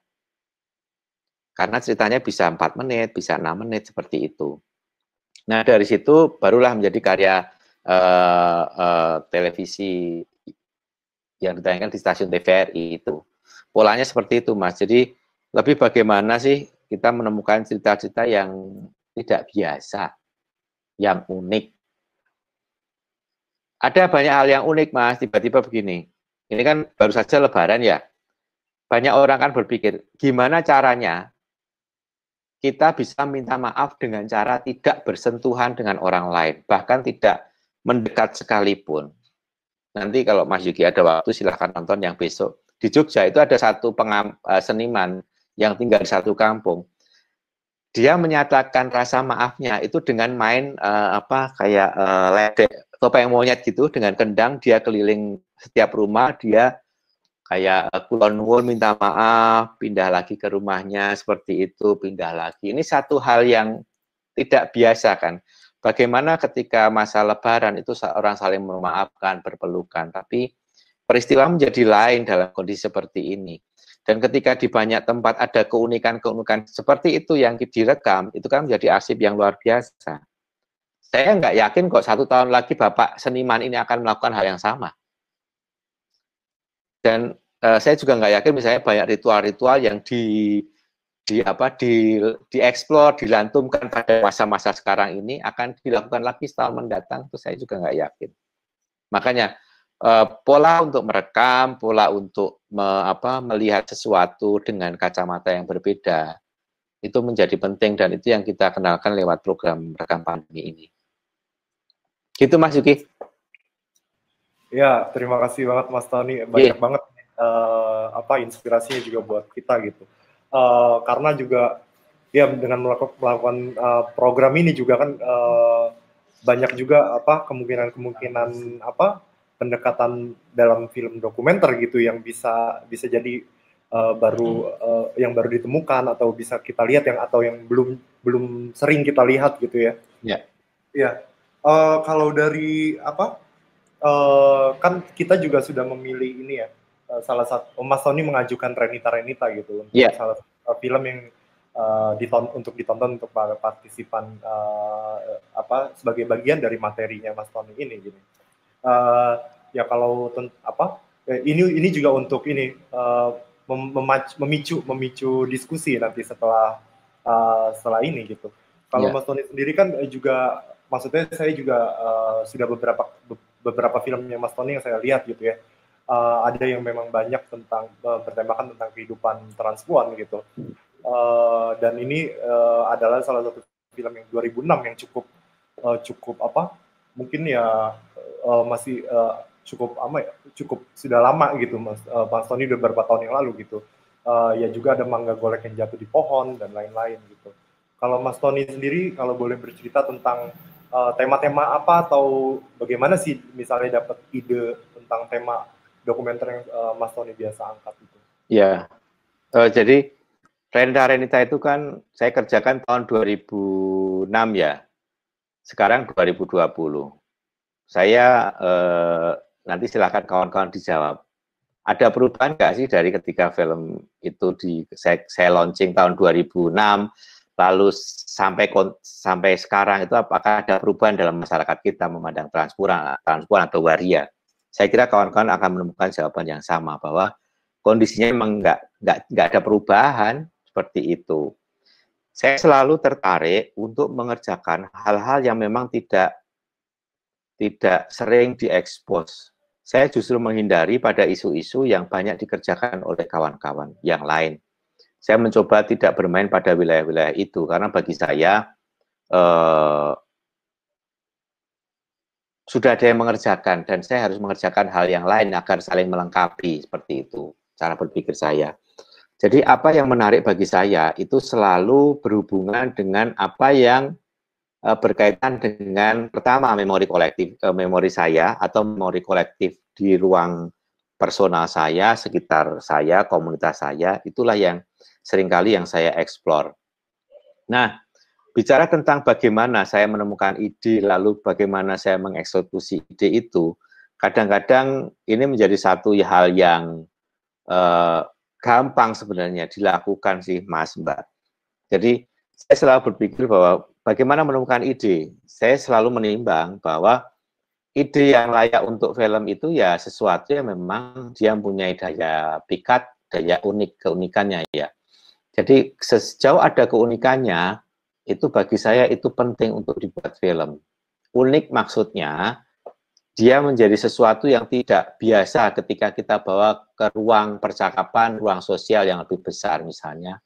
Karena ceritanya bisa 4 menit, bisa 6 menit seperti itu. Nah, dari situ barulah menjadi karya televisi yang ditayangkan di stasiun TVRI itu. Polanya seperti itu, Mas. Jadi lebih bagaimana sih kita menemukan cerita-cerita yang tidak biasa, yang unik. Ada banyak hal yang unik, Mas. Tiba-tiba begini. Ini kan baru saja Lebaran ya. Banyak orang kan berpikir, gimana caranya kita bisa minta maaf dengan cara tidak bersentuhan dengan orang lain, bahkan tidak mendekat sekalipun. Nanti kalau Mas Yuki ada waktu silahkan nonton yang besok. Di Jogja itu ada satu seniman yang tinggal di satu kampung. Dia menyatakan rasa maafnya itu dengan main kayak ledek topeng monyet gitu, dengan kendang dia keliling setiap rumah, dia kayak kulon nuwun minta maaf, pindah lagi ke rumahnya seperti itu, pindah lagi. Ini satu hal yang tidak biasa kan. Bagaimana ketika masa Lebaran itu orang saling memaafkan, berpelukan, tapi peristiwa menjadi lain dalam kondisi seperti ini. Dan ketika di banyak tempat ada keunikan-keunikan seperti itu yang direkam, itu kan menjadi arsip yang luar biasa. Saya nggak yakin kok 1 tahun lagi Bapak seniman ini akan melakukan hal yang sama. Dan saya juga nggak yakin misalnya banyak ritual-ritual yang dieksplor, dilantumkan pada masa-masa sekarang ini akan dilakukan lagi setahun mendatang, itu saya juga nggak yakin. Makanya pola untuk merekam, pola untuk melihat sesuatu dengan kacamata yang berbeda, itu menjadi penting dan itu yang kita kenalkan lewat program rekam pandemi ini. Gitu Mas Yuki. Ya, terima kasih banget Mas Tony. Banyak banget inspirasinya juga buat kita gitu. Karena juga ya dengan melakukan program ini juga kan banyak juga kemungkinan pendekatan dalam film dokumenter gitu yang bisa jadi yang baru ditemukan atau bisa kita lihat yang belum sering kita lihat gitu ya. Ya. Kalau dari kan kita juga sudah memilih ini ya, salah satu Mas Tony mengajukan Renita gitu untuk salah satu film yang untuk ditonton untuk para partisipan sebagai bagian dari materinya Mas Tony ini gini. Ya kalau ini juga untuk ini memicu diskusi nanti setelah ini gitu. Kalau Mas Tony sendiri kan juga maksudnya saya juga sudah beberapa filmnya Mas Tony yang saya lihat gitu ya. Ada yang memang banyak bertemakan tentang kehidupan transpuan gitu. Dan ini adalah salah satu film yang 2006 yang cukup mungkin ya masih cukup sudah lama gitu Mas Tony udah beberapa tahun yang lalu gitu. Ya juga ada mangga golek yang jatuh di pohon dan lain-lain gitu. Kalau Mas Tony sendiri kalau boleh bercerita tentang tema-tema apa atau bagaimana sih misalnya dapat ide tentang tema dokumenter yang Mas Tony biasa angkat itu? Ya, jadi Renita itu kan saya kerjakan tahun 2006 ya, sekarang 2020. Saya nanti silakan kawan-kawan dijawab. Ada perubahan nggak sih dari ketika film itu saya launching tahun 2006, lalu sampai sekarang itu apakah ada perubahan dalam masyarakat kita memandang transpuan atau waria? Saya kira kawan-kawan akan menemukan jawaban yang sama bahwa kondisinya memang nggak ada perubahan seperti itu. Saya selalu tertarik untuk mengerjakan hal-hal yang memang tidak sering diekspos. Saya justru menghindari pada isu-isu yang banyak dikerjakan oleh kawan-kawan yang lain. Saya mencoba tidak bermain pada wilayah-wilayah itu, karena bagi saya sudah ada yang mengerjakan, dan saya harus mengerjakan hal yang lain agar saling melengkapi, seperti itu cara berpikir saya. Jadi apa yang menarik bagi saya itu selalu berhubungan dengan apa yang berkaitan dengan pertama memori kolektif, memori saya atau memori kolektif di ruang personal saya, sekitar saya, komunitas saya, itulah yang seringkali yang saya eksplor. Nah, bicara tentang bagaimana saya menemukan ide, lalu bagaimana saya mengeksekusi ide itu, kadang-kadang ini menjadi satu hal yang gampang sebenarnya dilakukan sih Mas Mbak. Jadi saya selalu berpikir bahwa bagaimana menemukan ide. Saya selalu menimbang bahwa ide yang layak untuk film itu ya sesuatu yang memang dia mempunyai daya pikat, daya unik, keunikannya ya. Jadi sejauh ada keunikannya, itu bagi saya itu penting untuk dibuat film. Unik maksudnya, dia menjadi sesuatu yang tidak biasa ketika kita bawa ke ruang percakapan, ruang sosial yang lebih besar misalnya.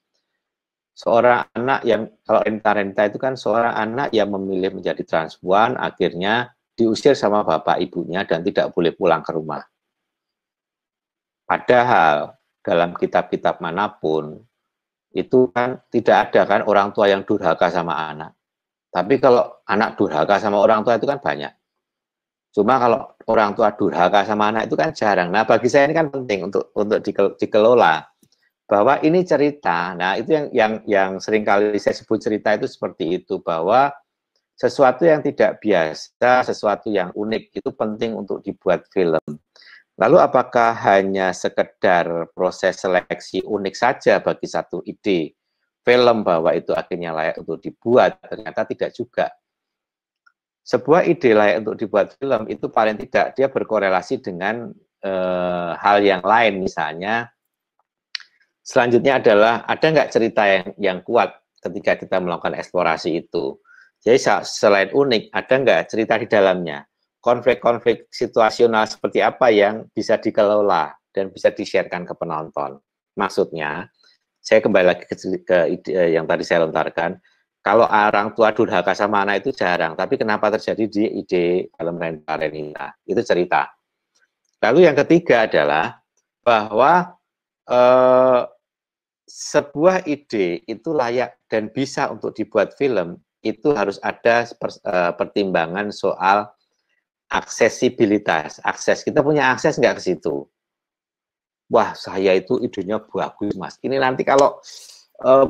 Seorang anak yang, kalau renta-renta itu kan seorang anak yang memilih menjadi transpuan, akhirnya diusir sama bapak ibunya dan tidak boleh pulang ke rumah. Padahal dalam kitab-kitab manapun, itu kan tidak ada kan orang tua yang durhaka sama anak. Tapi kalau anak durhaka sama orang tua itu kan banyak. Cuma kalau orang tua durhaka sama anak itu kan jarang. Nah, bagi saya ini kan penting untuk dikelola bahwa ini cerita. Nah, itu yang sering kali saya sebut cerita itu seperti itu, bahwa sesuatu yang tidak biasa, sesuatu yang unik itu penting untuk dibuat film. Lalu apakah hanya sekedar proses seleksi unik saja bagi satu ide film bahwa itu akhirnya layak untuk dibuat? Ternyata tidak juga. Sebuah ide layak untuk dibuat film itu paling tidak dia berkorelasi dengan hal yang lain. Misalnya selanjutnya adalah ada nggak cerita yang kuat ketika kita melakukan eksplorasi itu. Jadi selain unik, ada nggak cerita di dalamnya, konflik-konflik situasional seperti apa yang bisa dikelola dan bisa di-sharekan ke penonton. Maksudnya, saya kembali lagi ke ide yang tadi saya lontarkan. Kalau orang tua durhaka sama anak itu jarang, tapi kenapa terjadi di ide film Renta Renita? Itu cerita. Lalu yang ketiga adalah bahwa sebuah ide itu layak dan bisa untuk dibuat film, itu harus ada pertimbangan soal aksesibilitas. Akses, kita punya akses nggak ke situ? Wah, saya itu idenya bagus, Mas. Ini nanti kalau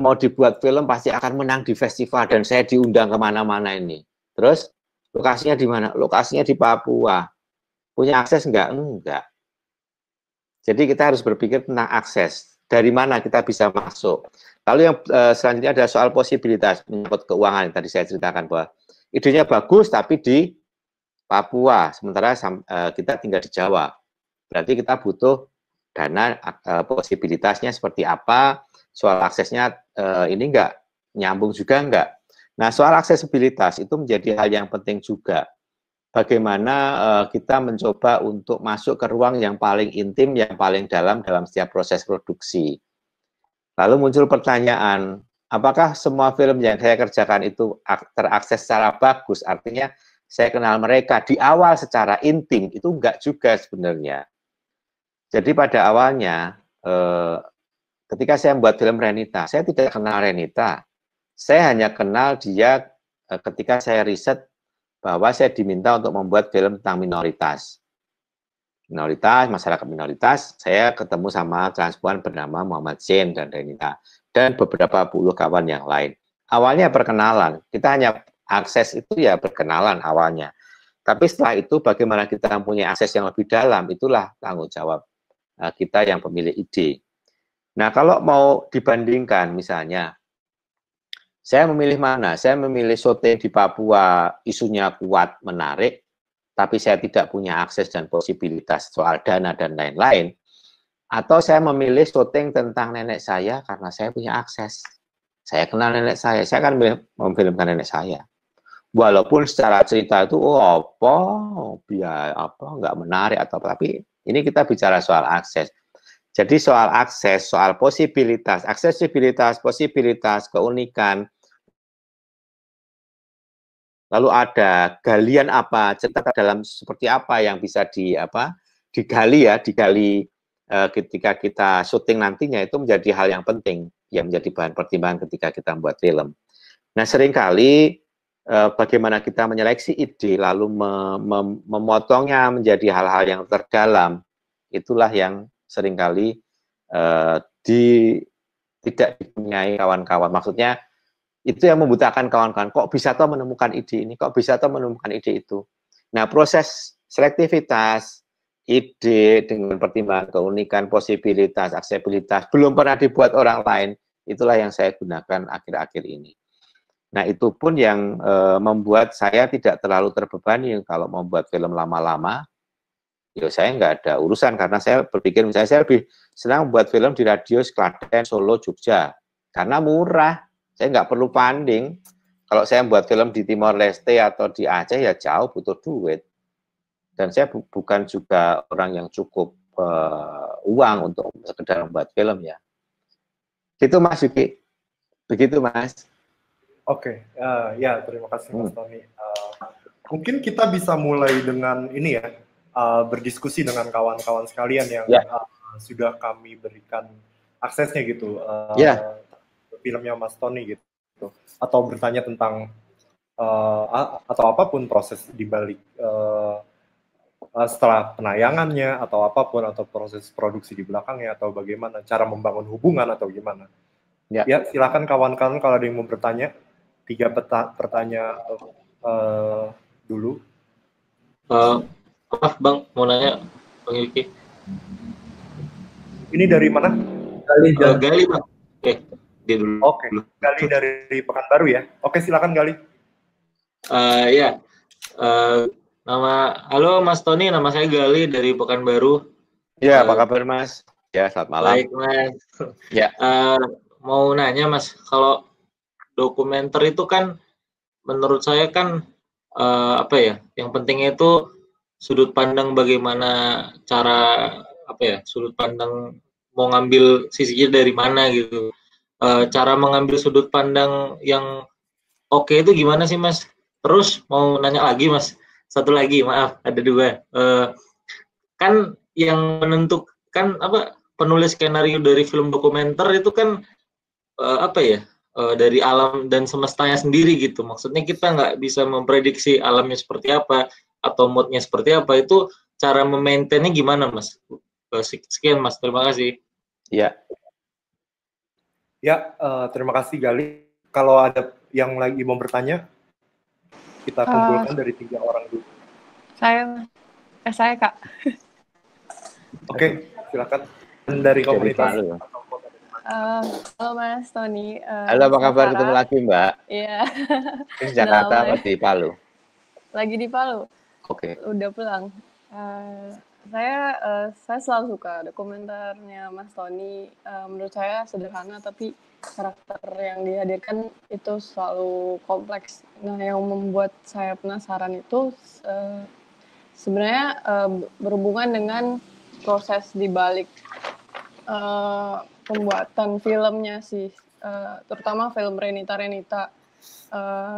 mau dibuat film pasti akan menang di festival dan saya diundang kemana-mana ini. Terus lokasinya di mana? Lokasinya di Papua. Punya akses enggak? Enggak. Jadi kita harus berpikir tentang akses. Dari mana kita bisa masuk. Lalu yang selanjutnya ada soal posibilitas menyangkut keuangan. Tadi saya ceritakan bahwa idenya bagus tapi di Papua, sementara kita tinggal di Jawa. Berarti kita butuh dana, posibilitasnya seperti apa, soal aksesnya ini enggak nyambung juga enggak. Nah, soal aksesibilitas itu menjadi hal yang penting juga. Bagaimana kita mencoba untuk masuk ke ruang yang paling intim, yang paling dalam setiap proses produksi. Lalu muncul pertanyaan, apakah semua film yang saya kerjakan itu terakses secara bagus? Artinya saya kenal mereka di awal secara intim, itu enggak juga sebenarnya. Jadi pada awalnya, ketika saya membuat film Renita, saya tidak kenal Renita. Saya hanya kenal dia ketika saya riset bahwa saya diminta untuk membuat film tentang minoritas. Minoritas, masyarakat minoritas, saya ketemu sama transpuan bernama Muhammad Zain dan Renita, dan beberapa puluh kawan yang lain. Awalnya perkenalan, kita hanya akses itu ya perkenalan awalnya. Tapi setelah itu bagaimana kita mempunyai akses yang lebih dalam, itulah tanggung jawab kita yang pemilik ide. Nah, kalau mau dibandingkan misalnya, saya memilih mana? Saya memilih syuting di Papua, isunya kuat, menarik, tapi saya tidak punya akses dan posibilitas soal dana dan lain-lain. Atau saya memilih syuting tentang nenek saya karena saya punya akses. Saya kenal nenek saya akan memfilmkan nenek saya. Walaupun secara cerita itu, nggak menarik atau apa, tapi ini kita bicara soal akses. Jadi soal akses, soal posibilitas, aksesibilitas, posibilitas, keunikan. Lalu ada galian apa, cerita dalam seperti apa yang bisa digali ketika kita syuting nantinya, itu menjadi hal yang penting yang menjadi bahan pertimbangan ketika kita membuat film. Nah, seringkali bagaimana kita menyeleksi ide lalu memotongnya menjadi hal-hal yang terdalam, itulah yang seringkali tidak dipunyai kawan-kawan. Maksudnya itu yang membutakan kawan-kawan. Kok bisa toh menemukan ide ini? Kok bisa toh menemukan ide itu? Nah, proses selektivitas, ide dengan pertimbangan keunikan, posibilitas, aksesibilitas, belum pernah dibuat orang lain, itulah yang saya gunakan akhir-akhir ini. Nah, itu pun yang membuat saya tidak terlalu terbebani kalau membuat film lama-lama. Ya saya nggak ada urusan, karena saya berpikir misalnya saya lebih senang buat film di radius Klaten, Solo, Jogja, karena murah. Saya nggak perlu funding. Kalau saya buat film di Timor Leste atau di Aceh ya jauh butuh duit. Dan saya bukan juga orang yang cukup uang untuk sekedar membuat film ya. Itu Mas Yuki. Begitu Mas. Oke, ya terima kasih Mas Tony. Mungkin kita bisa mulai dengan ini ya, berdiskusi dengan kawan-kawan sekalian yang sudah kami berikan aksesnya gitu, filmnya Mas Tony gitu, atau bertanya tentang atau apapun proses dibalik setelah penayangannya atau apapun, atau proses produksi di belakangnya, atau bagaimana cara membangun hubungan atau gimana. Ya silakan kawan-kawan kalau ada yang mau bertanya. 3 pertanyaan dulu. Maaf Bang, mau nanya Bang Yuki. Ini dari mana? Gali Bang. Dia dulu. Oke, Gali dari Pekanbaru ya. Oke, silakan Gali. Ya. Halo Mas Tony, nama saya Gali dari Pekanbaru. Ya, apa kabar Mas? Ya, selamat malam. Baik Mas. Ya. Mau nanya Mas, kalau dokumenter itu kan menurut saya kan apa ya, yang pentingnya itu sudut pandang, bagaimana cara sudut pandang mau ngambil sisinya dari mana gitu. Cara mengambil sudut pandang yang oke itu gimana sih Mas? Terus mau nanya lagi Mas, satu lagi, maaf ada 2. Kan yang menentukan penulis skenario dari film dokumenter itu kan dari alam dan semestanya sendiri gitu. Maksudnya kita nggak bisa memprediksi alamnya seperti apa atau moodnya seperti apa. Itu cara memaintainnya gimana Mas? Sekian Mas, terima kasih. Ya. Ya, terima kasih Gali. Kalau ada yang lagi mau bertanya, kita kumpulkan dari 3 orang dulu. Saya Kak. Oke, silakan. Dari komunitas. Halo Mas Tony. Halo, apa kabar? Ketemu lagi Mbak. Iya. Di Jakarta atau di Palu? Lagi di Palu. Oke. Udah pulang. Saya selalu suka dokumenternya Mas Tony. Menurut saya sederhana tapi karakter yang dihadirkan itu selalu kompleks. Nah, yang membuat saya penasaran itu sebenarnya berhubungan dengan proses dibalik pembuatan filmnya sih, terutama film Renita.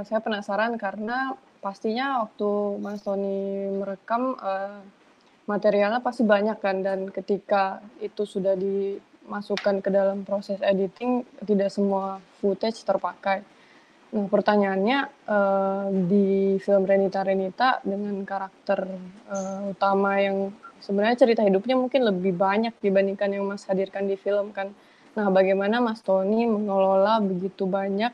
Saya penasaran karena pastinya waktu Mas Tony merekam materialnya pasti banyak kan, dan ketika itu sudah dimasukkan ke dalam proses editing tidak semua footage terpakai. Nah, pertanyaannya di film Renita dengan karakter utama yang sebenarnya cerita hidupnya mungkin lebih banyak dibandingkan yang Mas hadirkan di film kan. Nah, bagaimana Mas Tony mengelola begitu banyak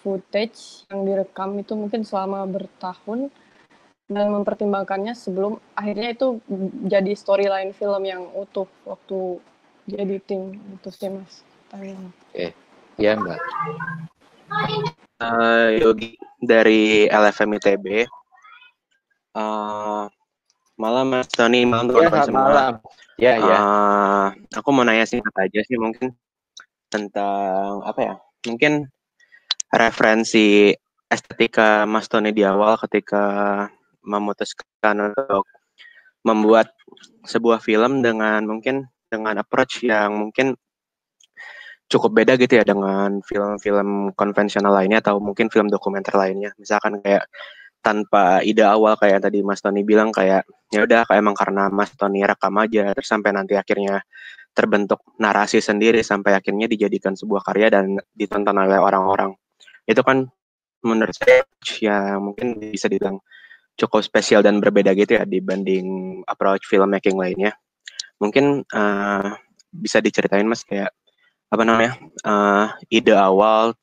footage yang direkam itu mungkin selama bertahun dan mempertimbangkannya sebelum akhirnya itu jadi storyline film yang utuh waktu di editing itu sih Mas. Tanya. Oke, iya Mbak. Yogi dari LFM ITB. Malam Mas Tony, malam teman-teman semua. Malam. Ya. Aku mau nanya singkat aja sih mungkin tentang mungkin referensi estetika Mas Tony di awal ketika memutuskan untuk membuat sebuah film dengan approach yang mungkin cukup beda gitu ya dengan film-film konvensional lainnya atau mungkin film dokumenter lainnya. Misalkan kayak tanpa ide awal kayak tadi Mas Tony bilang, kayak ya udah kayak emang karena Mas Tony rekam aja terus sampai nanti akhirnya terbentuk narasi sendiri sampai akhirnya dijadikan sebuah karya dan ditonton oleh orang-orang. Itu kan menurut saya ya mungkin bisa dibilang cukup spesial dan berbeda gitu ya dibanding approach filmmaking lainnya. Mungkin bisa diceritain Mas kayak ide awal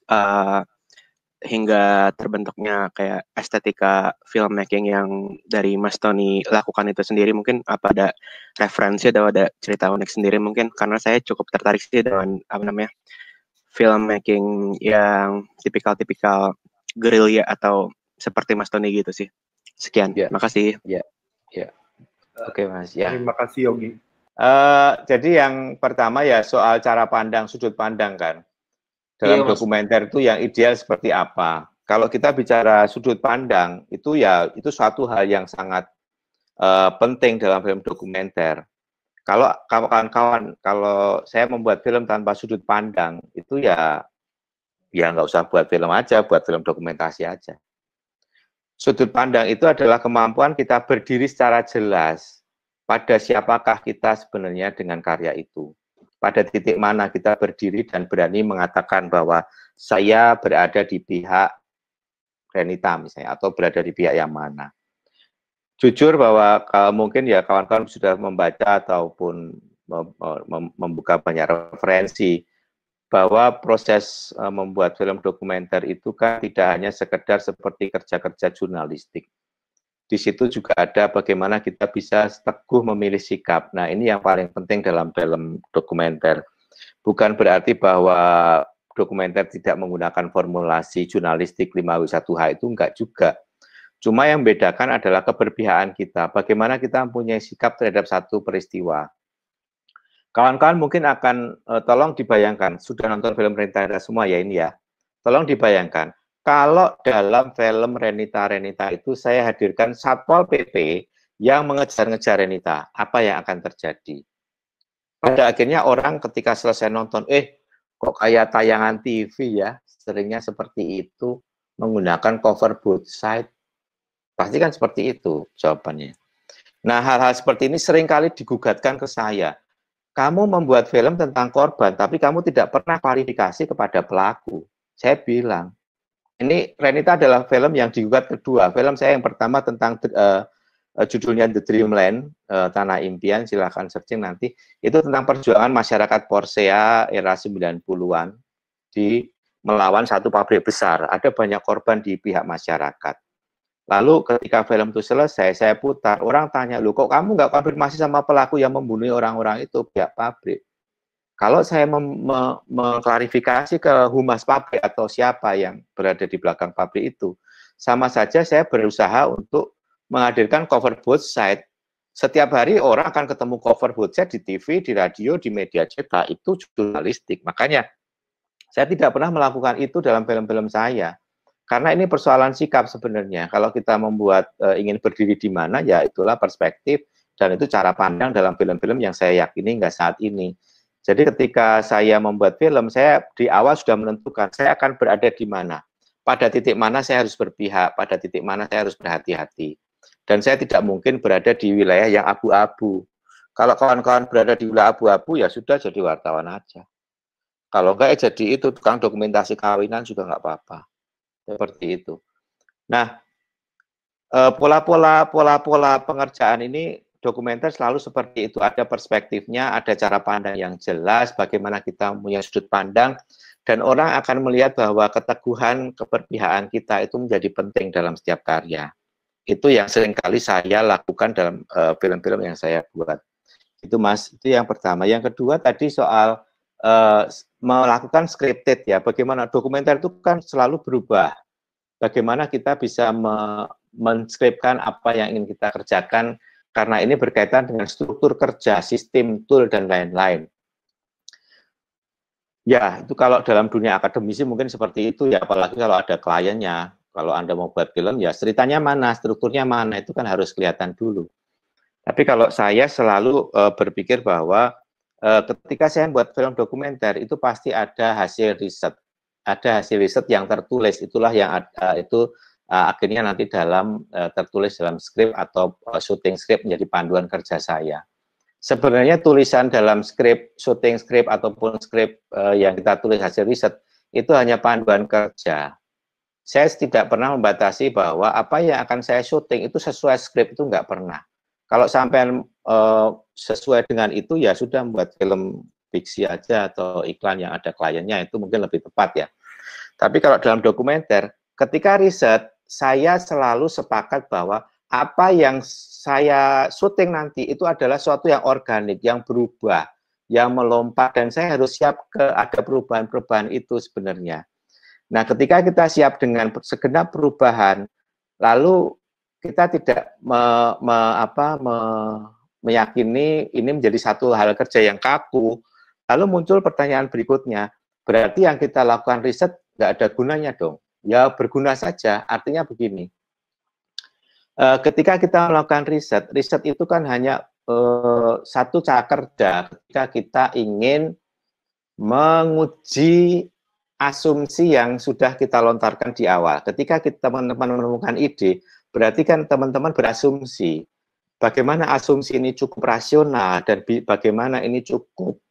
hingga terbentuknya kayak estetika filmmaking yang dari Mas Tony lakukan itu sendiri? Mungkin apa ada referensi atau ada cerita unik sendiri mungkin? Karena saya cukup tertarik sih dengan apa namanya filmmaking yang tipikal-tipikal gerilya atau seperti Mas Tony gitu sih. Sekian, makasih. Ya. Oke Mas. Ya. Terima kasih Yogi. Jadi yang pertama ya soal cara pandang, sudut pandang kan. Dalam dokumenter itu yang ideal seperti apa? Kalau kita bicara sudut pandang, itu ya itu suatu hal yang sangat penting dalam film dokumenter. Kalau kawan-kawan, kalau saya membuat film tanpa sudut pandang, itu ya nggak usah buat film aja, buat film dokumentasi aja. Sudut pandang itu adalah kemampuan kita berdiri secara jelas pada siapakah kita sebenarnya dengan karya itu. Pada titik mana kita berdiri dan berani mengatakan bahwa saya berada di pihak Renita misalnya, atau berada di pihak yang mana. Jujur bahwa mungkin ya kawan-kawan sudah membaca ataupun membuka banyak referensi, bahwa proses membuat film dokumenter itu kan tidak hanya sekedar seperti kerja-kerja jurnalistik. Di situ juga ada bagaimana kita bisa teguh memilih sikap. Nah, ini yang paling penting dalam film dokumenter. Bukan berarti bahwa dokumenter tidak menggunakan formulasi jurnalistik 5W1H, itu enggak juga. Cuma yang membedakan adalah keberpihakan kita. Bagaimana kita mempunyai sikap terhadap satu peristiwa. Kawan-kawan mungkin akan, tolong dibayangkan, sudah nonton film Renita semua ya ini ya. Tolong dibayangkan. Kalau dalam film Renita itu saya hadirkan Satpol PP yang mengejar-ngejar Renita, apa yang akan terjadi? Pada akhirnya orang ketika selesai nonton, kok kayak tayangan TV ya, seringnya seperti itu, menggunakan cover both side. Pasti kan seperti itu jawabannya. Nah, hal-hal seperti ini seringkali digugatkan ke saya. Kamu membuat film tentang korban, tapi kamu tidak pernah klarifikasi kepada pelaku. Saya bilang, ini Renita adalah film yang digugat kedua. Film saya yang pertama tentang judulnya The Dreamland, Tanah Impian, silahkan searching nanti. Itu tentang perjuangan masyarakat Porsea era 90-an di melawan satu pabrik besar. Ada banyak korban di pihak masyarakat. Lalu ketika film itu selesai, saya putar. Orang tanya, loh kok kamu nggak konfirmasi sama pelaku yang membunuh orang-orang itu, pihak pabrik? Kalau saya mengklarifikasi ke humas pabrik atau siapa yang berada di belakang pabrik itu, sama saja saya berusaha untuk menghadirkan cover both side. Setiap hari orang akan ketemu cover both side di TV, di radio, di media cetak, itu jurnalistik. Makanya saya tidak pernah melakukan itu dalam film-film saya. Karena ini persoalan sikap sebenarnya. Kalau kita membuat ingin berdiri di mana, ya itulah perspektif dan itu cara pandang dalam film-film yang saya yakini hingga saat ini. Jadi ketika saya membuat film, saya di awal sudah menentukan saya akan berada di mana. Pada titik mana saya harus berpihak, pada titik mana saya harus berhati-hati. Dan saya tidak mungkin berada di wilayah yang abu-abu. Kalau kawan-kawan berada di wilayah abu-abu, ya sudah jadi wartawan aja. Kalau enggak, jadi itu tukang dokumentasi kawinan juga enggak apa-apa. Seperti itu. Nah, pola-pola pengerjaan ini dokumenter selalu seperti itu, ada perspektifnya, ada cara pandang yang jelas, bagaimana kita punya sudut pandang, dan orang akan melihat bahwa keteguhan keberpihakan kita itu menjadi penting dalam setiap karya. Itu yang seringkali saya lakukan dalam film-film yang saya buat. Itu Mas, itu yang pertama. Yang kedua tadi soal melakukan scripted ya, bagaimana dokumenter itu kan selalu berubah. Bagaimana kita bisa menskripkan apa yang ingin kita kerjakan, karena ini berkaitan dengan struktur kerja, sistem, tool, dan lain-lain. Ya, itu kalau dalam dunia akademisi mungkin seperti itu ya, apalagi kalau ada kliennya. Kalau Anda mau buat film, ya ceritanya mana, strukturnya mana, itu kan harus kelihatan dulu. Tapi kalau saya selalu berpikir bahwa ketika saya buat film dokumenter, itu pasti ada hasil riset. Ada hasil riset yang tertulis, itulah yang itu akhirnya nanti tertulis dalam skrip atau syuting skrip menjadi panduan kerja saya. Sebenarnya tulisan dalam skrip, syuting skrip ataupun skrip yang kita tulis hasil riset itu hanya panduan kerja. Saya tidak pernah membatasi bahwa apa yang akan saya syuting itu sesuai skrip, itu nggak pernah. Kalau sampai sesuai dengan itu ya sudah membuat film fiksi aja atau iklan yang ada kliennya, itu mungkin lebih tepat ya. Tapi kalau dalam dokumenter, ketika riset, saya selalu sepakat bahwa apa yang saya syuting nanti itu adalah sesuatu yang organik, yang berubah, yang melompat, dan saya harus siap ada perubahan-perubahan itu sebenarnya. Nah, ketika kita siap dengan segenap perubahan, lalu kita tidak meyakini ini menjadi satu hal kerja yang kaku, lalu muncul pertanyaan berikutnya, berarti yang kita lakukan riset nggak ada gunanya dong? Ya berguna saja, artinya begini, ketika kita melakukan riset itu kan hanya satu cara kerja ketika kita ingin menguji asumsi yang sudah kita lontarkan di awal. Ketika kita menemukan ide, berarti kan teman-teman berasumsi bagaimana asumsi ini cukup rasional dan bagaimana ini cukup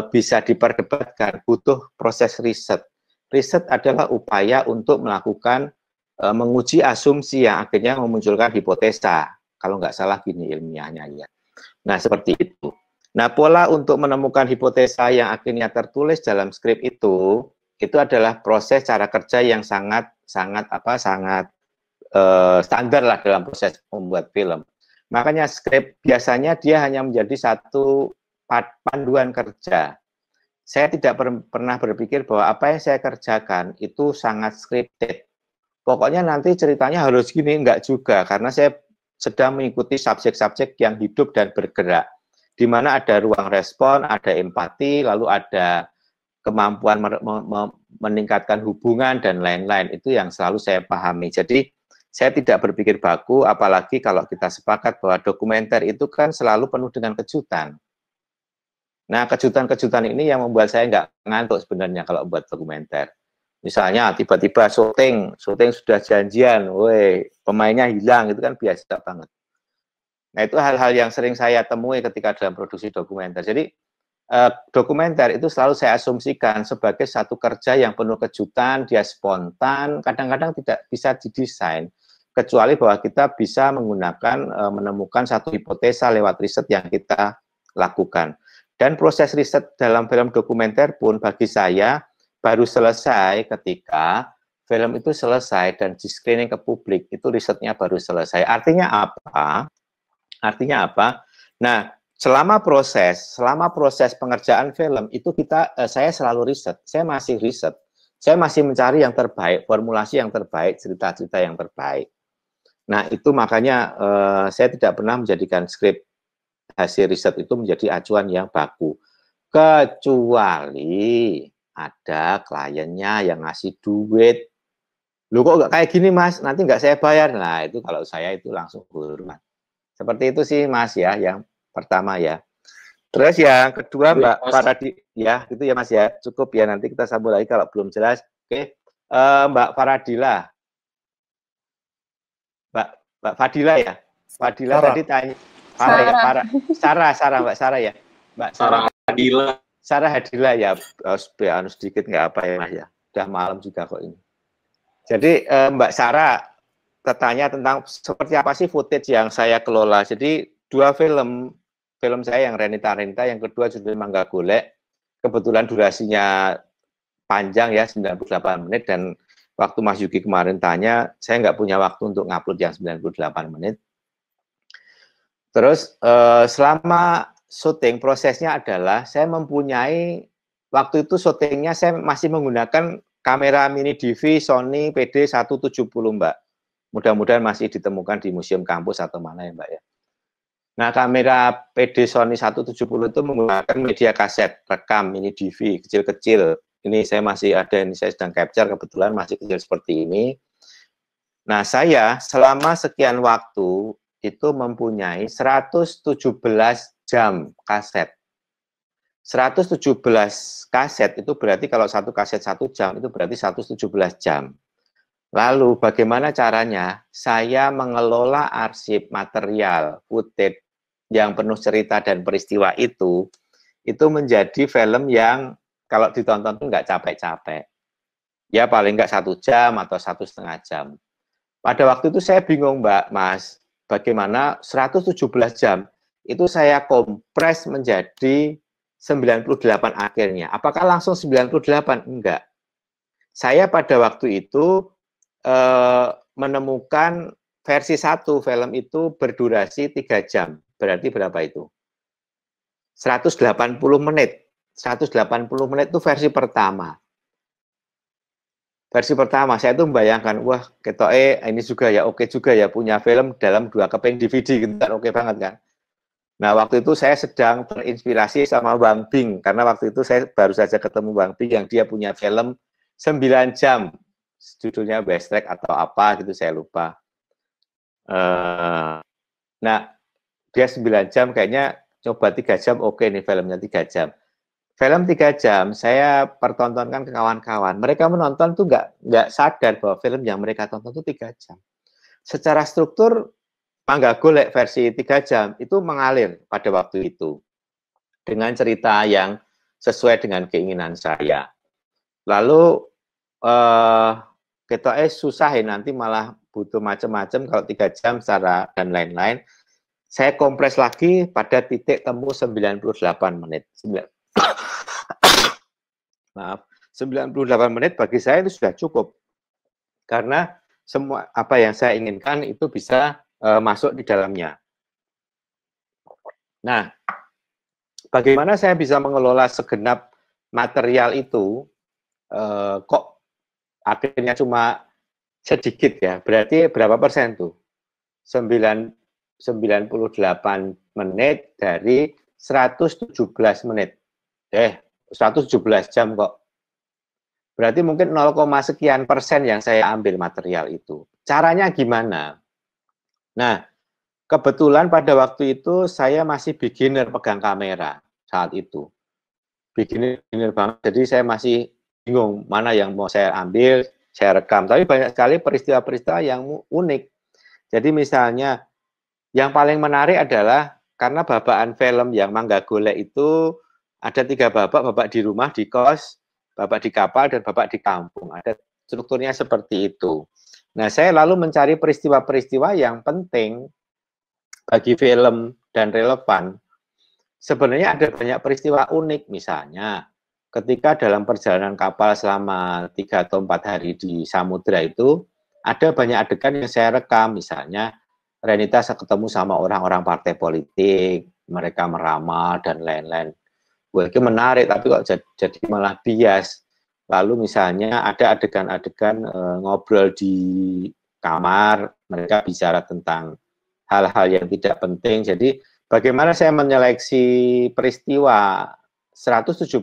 bisa diperdebatkan, butuh proses riset. Riset adalah upaya untuk melakukan menguji asumsi yang akhirnya memunculkan hipotesa. Kalau nggak salah gini ilmiahnya ya. Nah, seperti itu. Nah, pola untuk menemukan hipotesa yang akhirnya tertulis dalam skrip itu adalah proses cara kerja yang sangat standar lah dalam proses membuat film. Makanya skrip biasanya dia hanya menjadi satu panduan kerja. Saya tidak pernah berpikir bahwa apa yang saya kerjakan itu sangat scripted. Pokoknya nanti ceritanya harus gini, enggak juga, karena saya sedang mengikuti subjek-subjek yang hidup dan bergerak, di mana ada ruang respon, ada empati, lalu ada kemampuan meningkatkan hubungan dan lain-lain. Itu yang selalu saya pahami. Jadi saya tidak berpikir baku, apalagi kalau kita sepakat bahwa dokumenter itu kan selalu penuh dengan kejutan. Nah, kejutan-kejutan ini yang membuat saya nggak ngantuk sebenarnya kalau buat dokumenter. Misalnya tiba-tiba syuting sudah janjian, pemainnya hilang, itu kan biasa banget. Nah, itu hal-hal yang sering saya temui ketika dalam produksi dokumenter. Jadi dokumenter itu selalu saya asumsikan sebagai satu kerja yang penuh kejutan, dia spontan, kadang-kadang tidak bisa didesain, kecuali bahwa kita bisa menemukan satu hipotesa lewat riset yang kita lakukan. Dan proses riset dalam film dokumenter pun bagi saya baru selesai ketika film itu selesai dan di-screening ke publik, itu risetnya baru selesai. Artinya apa? Nah, selama proses pengerjaan film itu saya selalu riset, saya masih riset, saya masih mencari yang terbaik, formulasi yang terbaik, cerita-cerita yang terbaik. Nah, itu makanya saya tidak pernah menjadikan skrip hasil riset itu menjadi acuan yang baku, kecuali ada kliennya yang ngasih duit. Loh kok nggak kayak gini mas, nanti nggak saya bayar. Nah itu kalau saya itu langsung hormat. Seperti itu sih mas ya, yang pertama ya. Terus yang kedua Mbak Faradi, ya gitu ya mas ya, cukup ya, nanti kita sambung lagi kalau belum jelas. Oke, Mbak Faradila. Mbak Fadila ya, Fadila tadi tanya. Sarah Mbak Sarah ya, Mbak Sarah Hadila. Sarah Hadila ya, harus sedikit nggak apa ya mas ya, udah malam juga kok ini. Jadi Mbak Sarah bertanya tentang seperti apa sih footage yang saya kelola. Jadi dua film saya yang Renita, yang kedua judul Mangga Golek, kebetulan durasinya panjang ya, 98 menit, dan waktu Mas Yuki kemarin tanya, saya nggak punya waktu untuk ngupload yang 98 menit. Terus selama syuting prosesnya adalah saya mempunyai, waktu itu syutingnya saya masih menggunakan kamera mini DV Sony PD170 Mbak. Mudah-mudahan masih ditemukan di museum kampus atau mana ya Mbak ya. Nah kamera PD Sony 170 itu menggunakan media kaset rekam mini DV kecil-kecil. Ini saya masih ada, ini saya sedang capture, kebetulan masih kecil seperti ini. Nah saya selama sekian waktu itu mempunyai 117 jam kaset. 117 kaset itu berarti kalau satu kaset 1 jam itu berarti 117 jam. Lalu bagaimana caranya? Saya mengelola arsip material footage yang penuh cerita dan peristiwa itu menjadi film yang kalau ditonton tuh nggak capek-capek. Ya paling nggak 1 jam atau 1,5 jam. Pada waktu itu saya bingung Mbak, Mas, bagaimana 117 jam itu saya kompres menjadi 98 akhirnya. Apakah langsung 98? Enggak. saya pada waktu itu menemukan versi 1 film itu berdurasi 3 jam. Berarti berapa itu? 180 menit. 180 menit itu versi pertama. Versi pertama, saya tuh membayangkan, wah, ketoke ini juga ya, oke juga ya, punya film dalam 2 keping DVD, gitu kan, oke banget kan. Nah, waktu itu saya sedang terinspirasi sama Bang Bing, karena waktu itu saya baru saja ketemu Bang Bing yang dia punya film 9 jam, judulnya Best Track atau apa gitu, saya lupa. Nah, dia 9 jam, kayaknya coba 3 jam, oke nih filmnya 3 jam. Film 3 jam, saya pertontonkan ke kawan-kawan. Mereka menonton tuh nggak sadar bahwa film yang mereka tonton tuh 3 jam. Secara struktur, Mangga Golek versi 3 jam itu mengalir pada waktu itu. Dengan cerita yang sesuai dengan keinginan saya. Lalu, kita susah ya, nanti malah butuh macam-macam kalau 3 jam secara dan lain-lain. Saya kompres lagi pada titik temu 98 menit. Maaf, 98 menit bagi saya itu sudah cukup. Karena semua apa yang saya inginkan itu bisa masuk di dalamnya. Nah, bagaimana saya bisa mengelola segenap material itu, kok akhirnya cuma sedikit ya, berarti berapa persen tuh? 98 menit dari 117 menit. 117 jam kok. Berarti mungkin 0, sekian persen yang saya ambil material itu. Caranya gimana? Nah, kebetulan pada waktu itu saya masih beginner pegang kamera saat itu. Beginner banget, jadi saya masih bingung mana yang mau saya ambil, saya rekam. Tapi banyak sekali peristiwa-peristiwa yang unik. Jadi misalnya, yang paling menarik adalah karena babaan film yang Mangga Golek itu ada 3 babak, babak di rumah, di kos, babak di kapal, dan babak di kampung. Ada strukturnya seperti itu. Nah, saya lalu mencari peristiwa-peristiwa yang penting bagi film dan relevan. Sebenarnya ada banyak peristiwa unik, misalnya ketika dalam perjalanan kapal selama 3 atau 4 hari di samudera itu, ada banyak adegan yang saya rekam, misalnya Renita ketemu sama orang-orang partai politik, mereka meramal, dan lain-lain. Wah, itu menarik, tapi kok jadi malah bias. Lalu misalnya ada adegan-adegan ngobrol di kamar, mereka bicara tentang hal-hal yang tidak penting. Jadi bagaimana saya menyeleksi peristiwa 117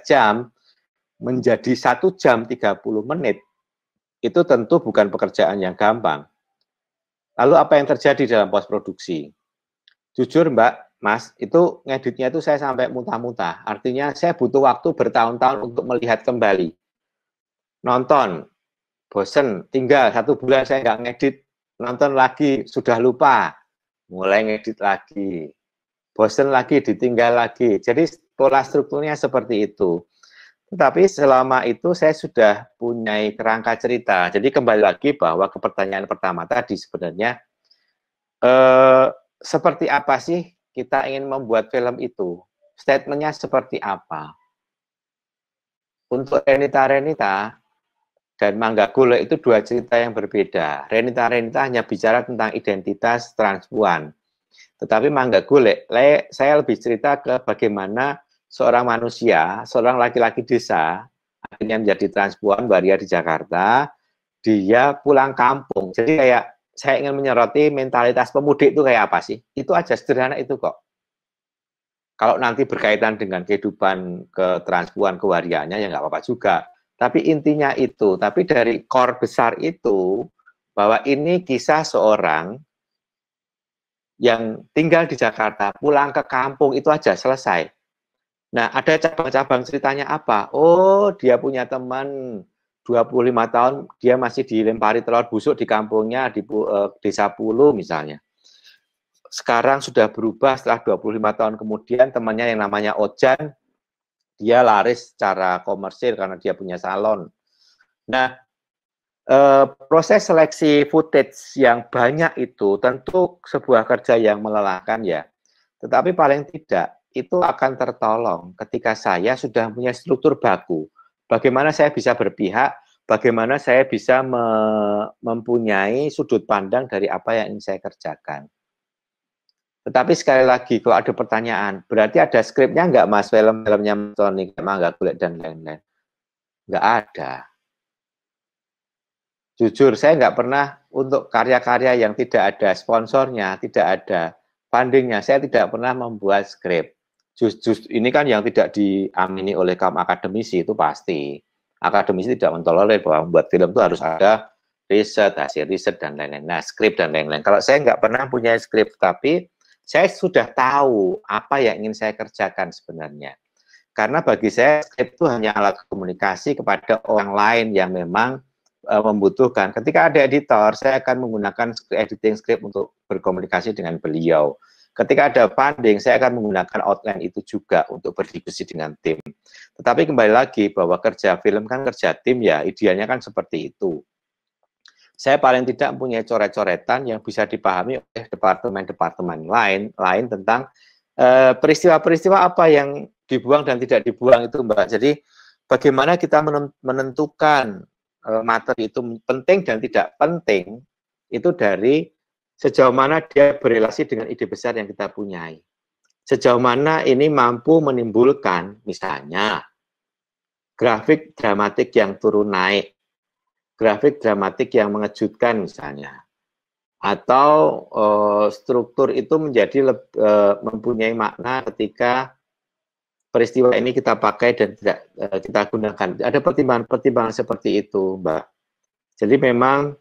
jam menjadi 1 jam 30 menit, itu tentu bukan pekerjaan yang gampang. Lalu apa yang terjadi dalam post-produksi? Jujur Mbak, Mas, itu ngeditnya itu saya sampai muntah-muntah. Artinya saya butuh waktu bertahun-tahun untuk melihat kembali. Nonton, bosen, tinggal 1 bulan saya nggak ngedit, nonton lagi, sudah lupa, mulai ngedit lagi. Bosen lagi, ditinggal lagi. Jadi pola strukturnya seperti itu. Tetapi selama itu saya sudah punya kerangka cerita. Jadi kembali lagi bahwa ke pertanyaan pertama tadi sebenarnya, seperti apa sih kita ingin membuat film itu? Statementnya seperti apa? Untuk Renita dan Mangga Golek itu 2 cerita yang berbeda. Renita hanya bicara tentang identitas transpuan. Tetapi Mangga Golek, saya lebih cerita ke bagaimana seorang manusia, seorang laki-laki desa, akhirnya menjadi transpuan waria di Jakarta, dia pulang kampung. Jadi kayak saya ingin menyoroti mentalitas pemudik itu kayak apa sih? Itu aja, sederhana itu kok. Kalau nanti berkaitan dengan kehidupan ketranspuan kewarianya ya nggak apa-apa juga. Tapi intinya itu, tapi dari core besar itu, bahwa ini kisah seorang yang tinggal di Jakarta, pulang ke kampung, itu aja, selesai. Nah, ada cabang-cabang ceritanya apa? Oh, dia punya teman 25 tahun, dia masih dilempari telur busuk di kampungnya, di Desa Pulu misalnya. Sekarang sudah berubah, setelah 25 tahun kemudian, temannya yang namanya Ojan, dia laris secara komersil karena dia punya salon. Nah, proses seleksi footage yang banyak itu tentu sebuah kerja yang melelahkan ya. Tetapi paling tidak, itu akan tertolong ketika saya sudah punya struktur baku. Bagaimana saya bisa berpihak, bagaimana saya bisa mempunyai sudut pandang dari apa yang ingin saya kerjakan. Tetapi sekali lagi, kalau ada pertanyaan, berarti ada skripnya nggak Mas, film-filmnya Tony, Mangga Golek dan lain-lain? Nggak ada. Jujur, saya nggak pernah untuk karya-karya yang tidak ada sponsornya, tidak ada fundingnya, saya tidak pernah membuat skrip. Justru ini kan yang tidak diamini oleh kaum akademisi, itu pasti. Akademisi tidak mentolerir bahwa membuat film itu harus ada riset, hasil riset, dan lain-lain. Nah, skrip dan lain-lain. Kalau saya nggak pernah punya skrip, tapi saya sudah tahu apa yang ingin saya kerjakan sebenarnya. Karena bagi saya, skrip itu hanya alat komunikasi kepada orang lain yang memang membutuhkan. Ketika ada editor, saya akan menggunakan editing script untuk berkomunikasi dengan beliau. Ketika ada funding, saya akan menggunakan outline itu juga untuk berdiskusi dengan tim. Tetapi kembali lagi bahwa kerja film kan kerja tim ya, idealnya kan seperti itu. Saya paling tidak mempunyai coret-coretan yang bisa dipahami oleh departemen-departemen lain tentang peristiwa-peristiwa apa yang dibuang dan tidak dibuang itu, Mbak. Jadi bagaimana kita menentukan materi itu penting dan tidak penting itu dari sejauh mana dia berelasi dengan ide besar yang kita punyai. Sejauh mana ini mampu menimbulkan misalnya grafik dramatik yang turun naik, grafik dramatik yang mengejutkan misalnya, atau struktur itu menjadi mempunyai makna ketika peristiwa ini kita pakai dan tidak kita gunakan. Ada pertimbangan-pertimbangan seperti itu, Mbak. Jadi memang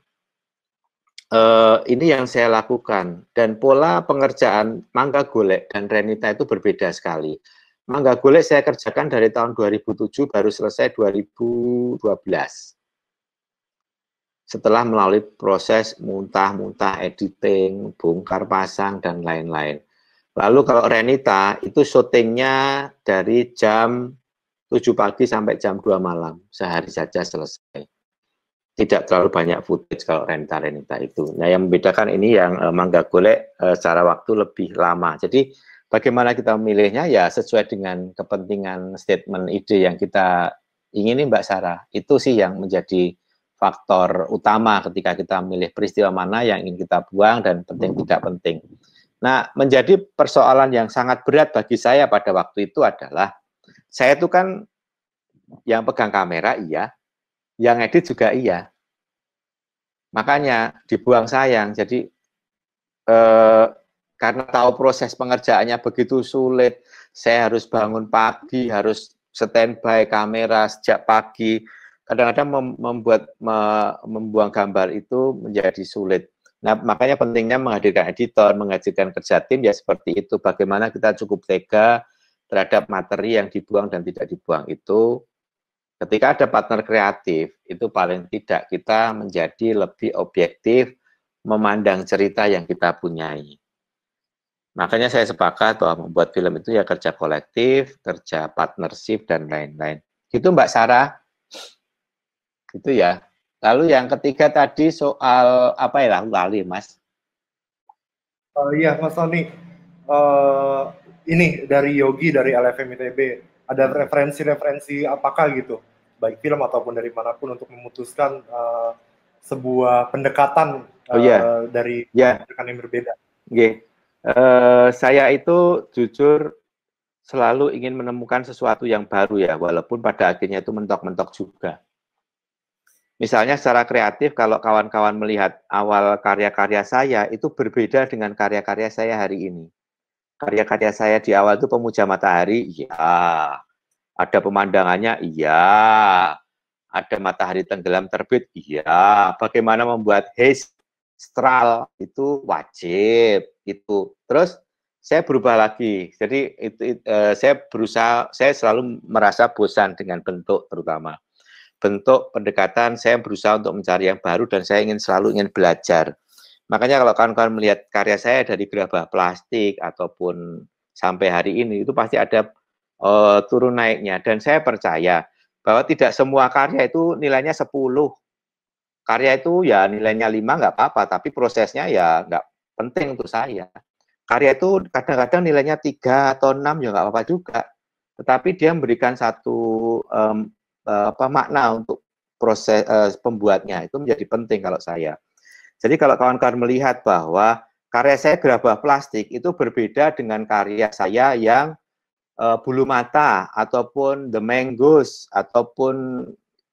ini yang saya lakukan. Dan pola pengerjaan Mangga Golek dan Renita itu berbeda sekali. Mangga Golek saya kerjakan dari tahun 2007, baru selesai 2012. Setelah melalui proses muntah-muntah, editing, bongkar pasang, dan lain-lain. Lalu kalau Renita, itu syutingnya dari jam 7 pagi sampai jam 2 malam. Sehari saja selesai. Tidak terlalu banyak footage kalau Renita itu. Nah, yang membedakan ini yang Mangga Golek secara waktu lebih lama. Jadi, bagaimana kita memilihnya? Ya, sesuai dengan kepentingan statement ide yang kita ingini, Mbak Sarah. Itu sih yang menjadi faktor utama ketika kita memilih peristiwa mana yang ingin kita buang dan penting tidak penting. Nah, menjadi persoalan yang sangat berat bagi saya pada waktu itu adalah, saya itu kan yang pegang kamera iya, yang edit juga iya. Makanya dibuang sayang. Jadi, karena tahu proses pengerjaannya begitu sulit, saya harus bangun pagi, harus standby kamera sejak pagi. Kadang-kadang membuang gambar itu menjadi sulit. Nah, makanya pentingnya menghadirkan editor, menghadirkan kerja tim ya seperti itu. Bagaimana kita cukup tega terhadap materi yang dibuang dan tidak dibuang itu. Ketika ada partner kreatif, itu paling tidak kita menjadi lebih objektif memandang cerita yang kita punyai. Makanya saya sepakat bahwa membuat film itu ya kerja kolektif, kerja partnership, dan lain-lain. Gitu Mbak Sarah. Gitu ya. Lalu yang ketiga tadi soal apa ya, lali Mas? Iya Mas Tony, ini dari Yogi dari LFM ITB, ada referensi-referensi apakah gitu, baik film ataupun dari manapun untuk memutuskan sebuah pendekatan dari pendekatan yang berbeda? Saya itu jujur selalu ingin menemukan sesuatu yang baru ya, walaupun pada akhirnya itu mentok-mentok juga. Misalnya secara kreatif, kalau kawan-kawan melihat awal karya-karya saya, itu berbeda dengan karya-karya saya hari ini. Karya-karya saya di awal itu pemuja matahari, iya. Ada pemandangannya, iya. Ada matahari tenggelam terbit, iya. Bagaimana membuat haze astral, itu wajib. Itu. Terus saya berubah lagi. Jadi saya selalu merasa bosan dengan bentuk terutama. Bentuk pendekatan, saya berusaha untuk mencari yang baru dan saya selalu ingin belajar. Makanya kalau kawan-kawan melihat karya saya dari gerabah plastik ataupun sampai hari ini, itu pasti ada turun naiknya. Dan saya percaya bahwa tidak semua karya itu nilainya 10. Karya itu ya nilainya 5 nggak apa-apa, tapi prosesnya ya nggak penting untuk saya. Karya itu kadang-kadang nilainya 3 atau 6 ya nggak apa-apa juga. Tetapi dia memberikan satu makna untuk proses pembuatnya itu menjadi penting kalau saya. Jadi kalau kawan-kawan melihat bahwa karya saya gerabah plastik itu berbeda dengan karya saya yang Bulu Mata ataupun The Mangoes ataupun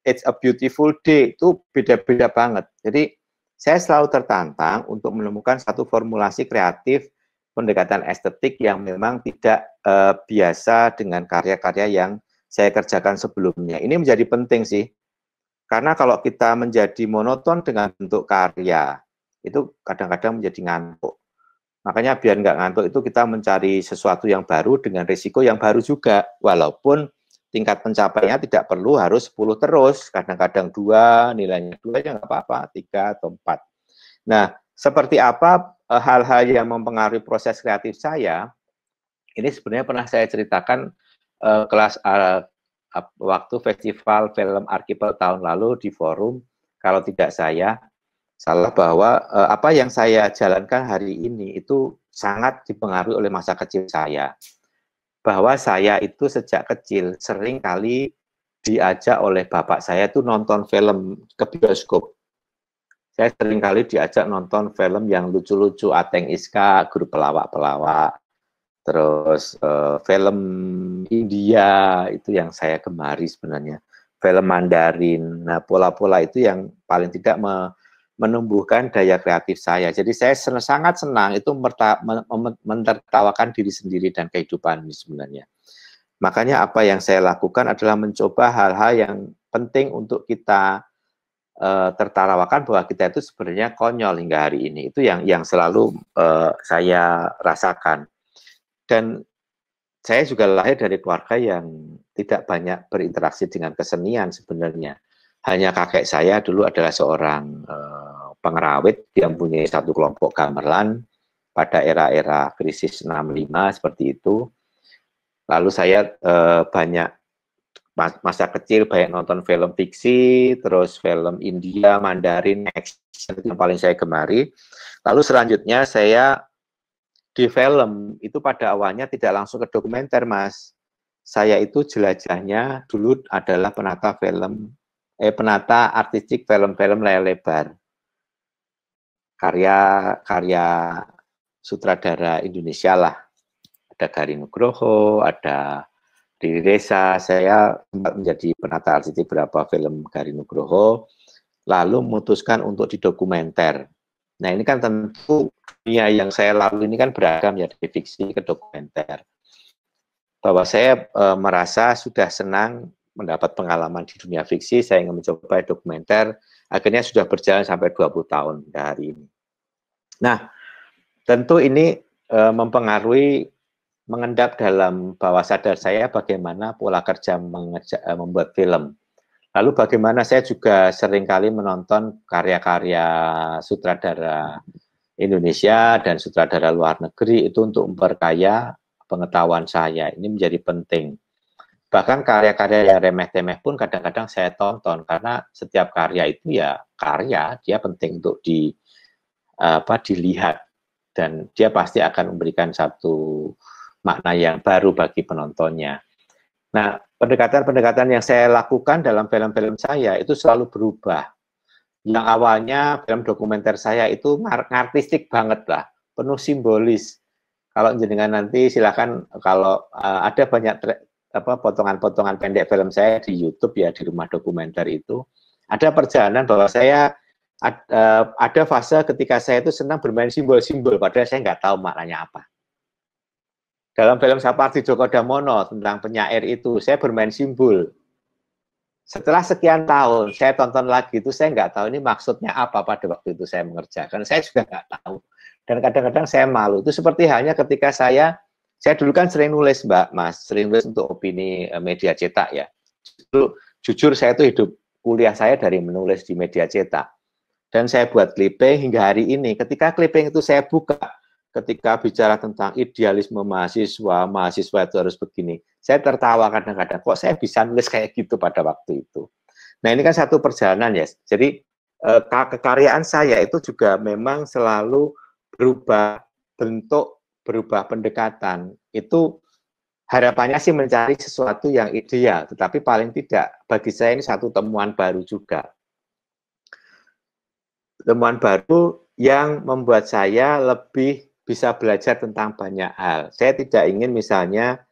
It's a Beautiful Day, itu beda-beda banget. Jadi saya selalu tertantang untuk menemukan satu formulasi kreatif pendekatan estetik yang memang tidak biasa dengan karya-karya yang saya kerjakan sebelumnya. Ini menjadi penting sih, karena kalau kita menjadi monoton dengan bentuk karya, itu kadang-kadang menjadi ngantuk. Makanya biar nggak ngantuk itu kita mencari sesuatu yang baru dengan risiko yang baru juga. Walaupun tingkat pencapaiannya tidak perlu harus 10 terus. Kadang-kadang 2, nilainya 2 ya nggak apa-apa, 3 atau 4. Nah, seperti apa hal-hal yang mempengaruhi proses kreatif saya, ini sebenarnya pernah saya ceritakan kelas waktu festival film Archipel tahun lalu di forum, kalau tidak salah bahwa apa yang saya jalankan hari ini itu sangat dipengaruhi oleh masa kecil saya. Bahwa saya itu sejak kecil sering kali diajak oleh bapak saya itu nonton film ke bioskop. Saya sering kali diajak nonton film yang lucu-lucu, Ateng Iska, Guru Pelawak-Pelawak, terus film India itu yang saya gemari sebenarnya. Film Mandarin. Nah, pola-pola itu yang paling tidak menumbuhkan daya kreatif saya. Jadi saya sangat senang itu menertawakan diri sendiri dan kehidupan ini sebenarnya. Makanya apa yang saya lakukan adalah mencoba hal-hal yang penting untuk kita tertawakan bahwa kita itu sebenarnya konyol hingga hari ini. Itu yang selalu saya rasakan. Dan saya juga lahir dari keluarga yang tidak banyak berinteraksi dengan kesenian sebenarnya. Hanya kakek saya dulu adalah seorang pengerawit, dia mempunyai satu kelompok gamelan pada era-era krisis 65 seperti itu. Lalu saya banyak masa kecil banyak nonton film fiksi, terus film India, Mandarin, action, itu yang paling saya gemari. Lalu selanjutnya saya di film itu pada awalnya tidak langsung ke dokumenter, Mas. Saya itu jelajahnya dulu adalah penata artistik film-film layar lebar, karya sutradara Indonesia lah, ada Gari Nugroho, ada Riri Reza. Saya sempat menjadi penata artistik beberapa film Gari Nugroho, lalu memutuskan untuk didokumenter. Nah ini kan tentu dunia yang saya lalui ini kan beragam ya, dari fiksi ke dokumenter. Bahwa saya merasa sudah senang mendapat pengalaman di dunia fiksi, saya ingin mencoba dokumenter, akhirnya sudah berjalan sampai 20 tahun hari ini. Nah, tentu ini mempengaruhi, mengendap dalam bawah sadar saya bagaimana pola kerja membuat film. Lalu bagaimana saya juga seringkali menonton karya-karya sutradara Indonesia dan sutradara luar negeri itu untuk memperkaya pengetahuan saya. Ini menjadi penting. Bahkan karya-karya yang remeh-temeh pun kadang-kadang saya tonton, karena setiap karya itu ya karya, dia penting untuk dilihat, dan dia pasti akan memberikan satu makna yang baru bagi penontonnya. Nah, pendekatan-pendekatan yang saya lakukan dalam film-film saya itu selalu berubah. Yang awalnya film dokumenter saya itu artistik banget lah, penuh simbolis. Kalau jenengan nanti silakan, kalau ada banyak potongan-potongan pendek film saya di YouTube ya, di Rumah Dokumenter itu ada perjalanan bahwa saya ada fase ketika saya itu senang bermain simbol-simbol, padahal saya nggak tahu maknanya apa. Dalam film Sapardi Djoko Damono tentang penyair itu saya bermain simbol. Setelah sekian tahun saya tonton lagi itu, saya nggak tahu ini maksudnya apa pada waktu itu saya mengerjakan. Saya juga nggak tahu, dan kadang-kadang saya malu. Itu seperti halnya ketika saya dulu kan sering nulis, Mas, sering nulis untuk opini media cetak ya. Jujur saya itu hidup kuliah saya dari menulis di media cetak. Dan saya buat clipping hingga hari ini. Ketika clipping itu saya buka, ketika bicara tentang idealisme mahasiswa itu harus begini, saya tertawa kadang-kadang, kok saya bisa nulis kayak gitu pada waktu itu. Nah ini kan satu perjalanan ya. Jadi kekaryaan saya itu juga memang selalu berubah bentuk, berubah pendekatan. Itu harapannya sih mencari sesuatu yang ideal, tetapi paling tidak bagi saya ini satu temuan baru juga. Temuan baru yang membuat saya lebih bisa belajar tentang banyak hal. Saya tidak ingin misalnya,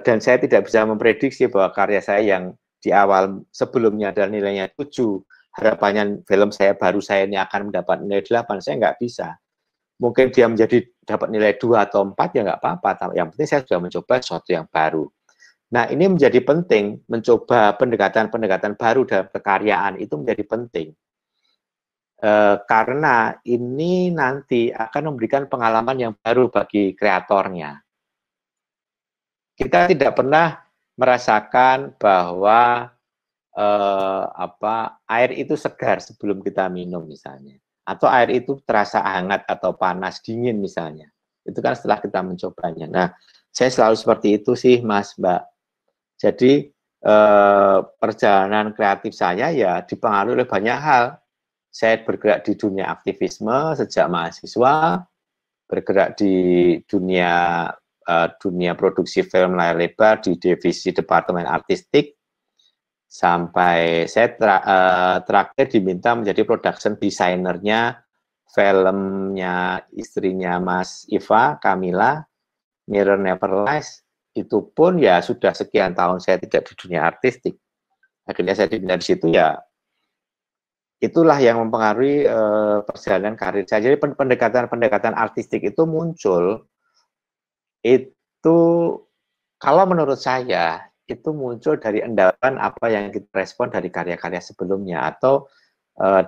dan saya tidak bisa memprediksi bahwa karya saya yang di awal sebelumnya adalah nilainya 7, harapannya film saya baru saya ini akan mendapat nilai 8, saya nggak bisa. Mungkin dia menjadi dapat nilai 2 atau 4 ya nggak apa-apa, yang penting saya sudah mencoba sesuatu yang baru. Nah, ini menjadi penting, mencoba pendekatan-pendekatan baru dalam kekaryaan itu menjadi penting. Karena ini nanti akan memberikan pengalaman yang baru bagi kreatornya. Kita tidak pernah merasakan bahwa air itu segar sebelum kita minum misalnya, atau air itu terasa hangat atau panas dingin misalnya. Itu kan setelah kita mencobanya. Nah, saya selalu seperti itu sih, Mas, Mbak. Jadi perjalanan kreatif saya ya dipengaruhi oleh banyak hal. Saya bergerak di dunia aktivisme sejak mahasiswa, bergerak di dunia produksi film layar lebar di divisi departemen artistik, sampai saya terakhir diminta menjadi production designernya filmnya istrinya Mas Iva, Kamila, Mirror Never Lies. Itu pun ya sudah sekian tahun saya tidak di dunia artistik. Akhirnya saya dipindah di situ ya. Itulah yang mempengaruhi perjalanan karir saya. Jadi pendekatan-pendekatan artistik itu muncul, itu kalau menurut saya, itu muncul dari endapan apa yang kita respon dari karya-karya sebelumnya, atau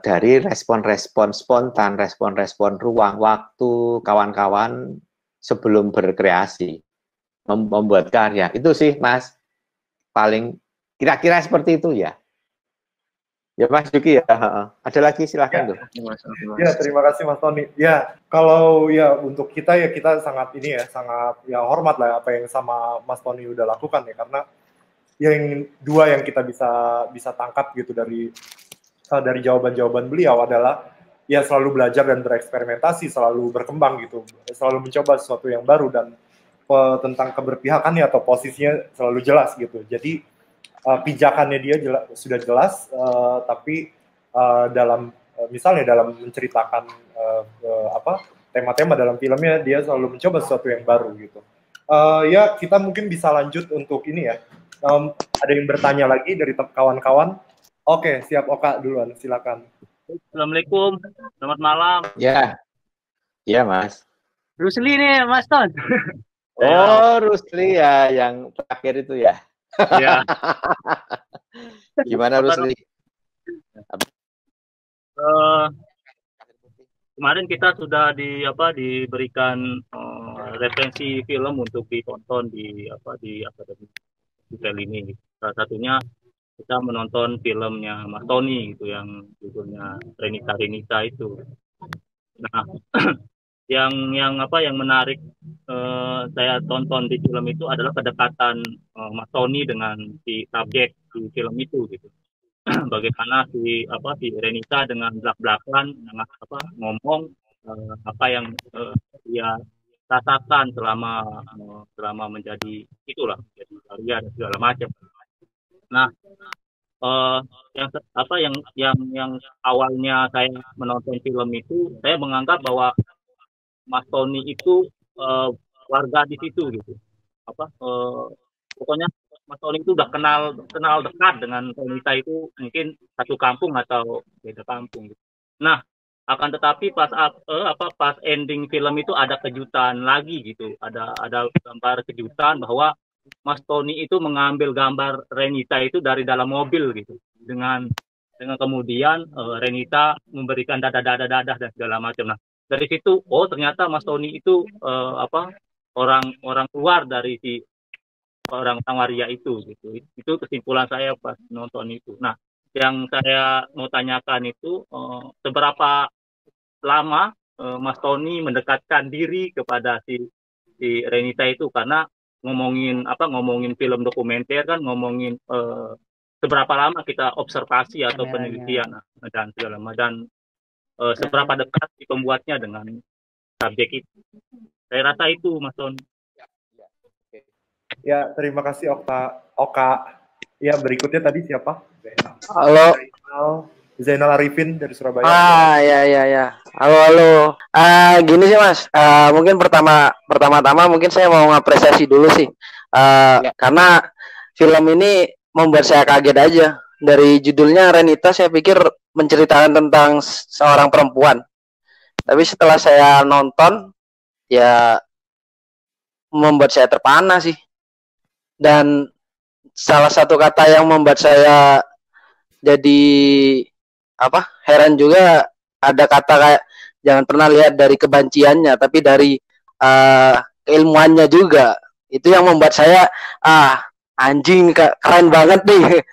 dari respon-respon spontan, respon-respon ruang, waktu, kawan-kawan sebelum berkreasi, membuat karya. Itu sih, Mas, paling kira-kira seperti itu ya. Ya Mas Duki ya, ada lagi silakan tuh. Ya, terima kasih Mas Tony. Ya, kalau ya untuk kita ya kita sangat ini ya, sangat ya hormat lah apa yang sama Mas Tony udah lakukan ya, karena yang dua yang kita bisa tangkap gitu dari jawaban-jawaban beliau adalah ya selalu belajar dan bereksperimentasi, selalu berkembang gitu, selalu mencoba sesuatu yang baru, dan tentang keberpihakannya atau posisinya selalu jelas gitu. Jadi pijakannya dia sudah jelas, tapi dalam misalnya dalam menceritakan tema-tema dalam filmnya dia selalu mencoba sesuatu yang baru gitu. Ya kita mungkin bisa lanjut untuk ini ya. Ada yang bertanya lagi dari kawan-kawan? Oke, siap. Oka duluan, silakan. Assalamualaikum, selamat malam. Ya, ya Mas. Rusli nih, Mas Ton. Oh, Rusli ya, yang terakhir itu ya. Ya. Gimana Rusli? Kemarin kita sudah diberikan referensi film untuk ditonton di Akademi Digital ini. Salah satunya kita menonton filmnya Mas Tony gitu yang judulnya Renita itu. Nah, yang menarik saya tonton di film itu adalah kedekatan Mas Tony dengan si subjek di film itu gitu. Bagaimana si Renita dengan belak-belakan ngomong apa yang dia rasakan selama menjadi itulah, menjadi karya dan segala macam. Nah, yang awalnya saya menonton film itu, saya menganggap bahwa Mas Tony itu warga di situ gitu. Pokoknya Mas Tony itu udah kenal dekat dengan Renita itu, mungkin satu kampung atau beda kampung gitu. Nah, akan tetapi pas ending film itu ada kejutan lagi gitu. Ada gambar kejutan bahwa Mas Tony itu mengambil gambar Renita itu dari dalam mobil gitu. Dengan kemudian Renita memberikan dadah dan segala macam. Nah, dari situ ternyata Mas Tony itu orang keluar dari si orang waria itu gitu. Itu kesimpulan saya pas nonton itu. Nah, yang saya mau tanyakan itu seberapa lama Mas Tony mendekatkan diri kepada si Renita itu, karena ngomongin film dokumenter kan ngomongin seberapa lama kita observasi atau penelitian dan segala macam, dan seberapa dekat si pembuatnya dengan subjek itu. Saya rasa itu Mas Tony. Ya, terima kasih Oka. Ya, berikutnya tadi siapa? Halo. Zainal Arifin dari Surabaya. Ya. Halo. Gini sih Mas. Mungkin pertama-tama mungkin saya mau ngapresiasi dulu sih. Karena film ini membuat saya kaget aja. Dari judulnya Renita, saya pikir menceritakan tentang seorang perempuan. Tapi setelah saya nonton, ya membuat saya terpana sih. Dan salah satu kata yang membuat saya jadi heran juga, ada kata kayak jangan pernah lihat dari kebenciannya, tapi dari keilmuannya juga. Itu yang membuat saya anjing, keren banget nih.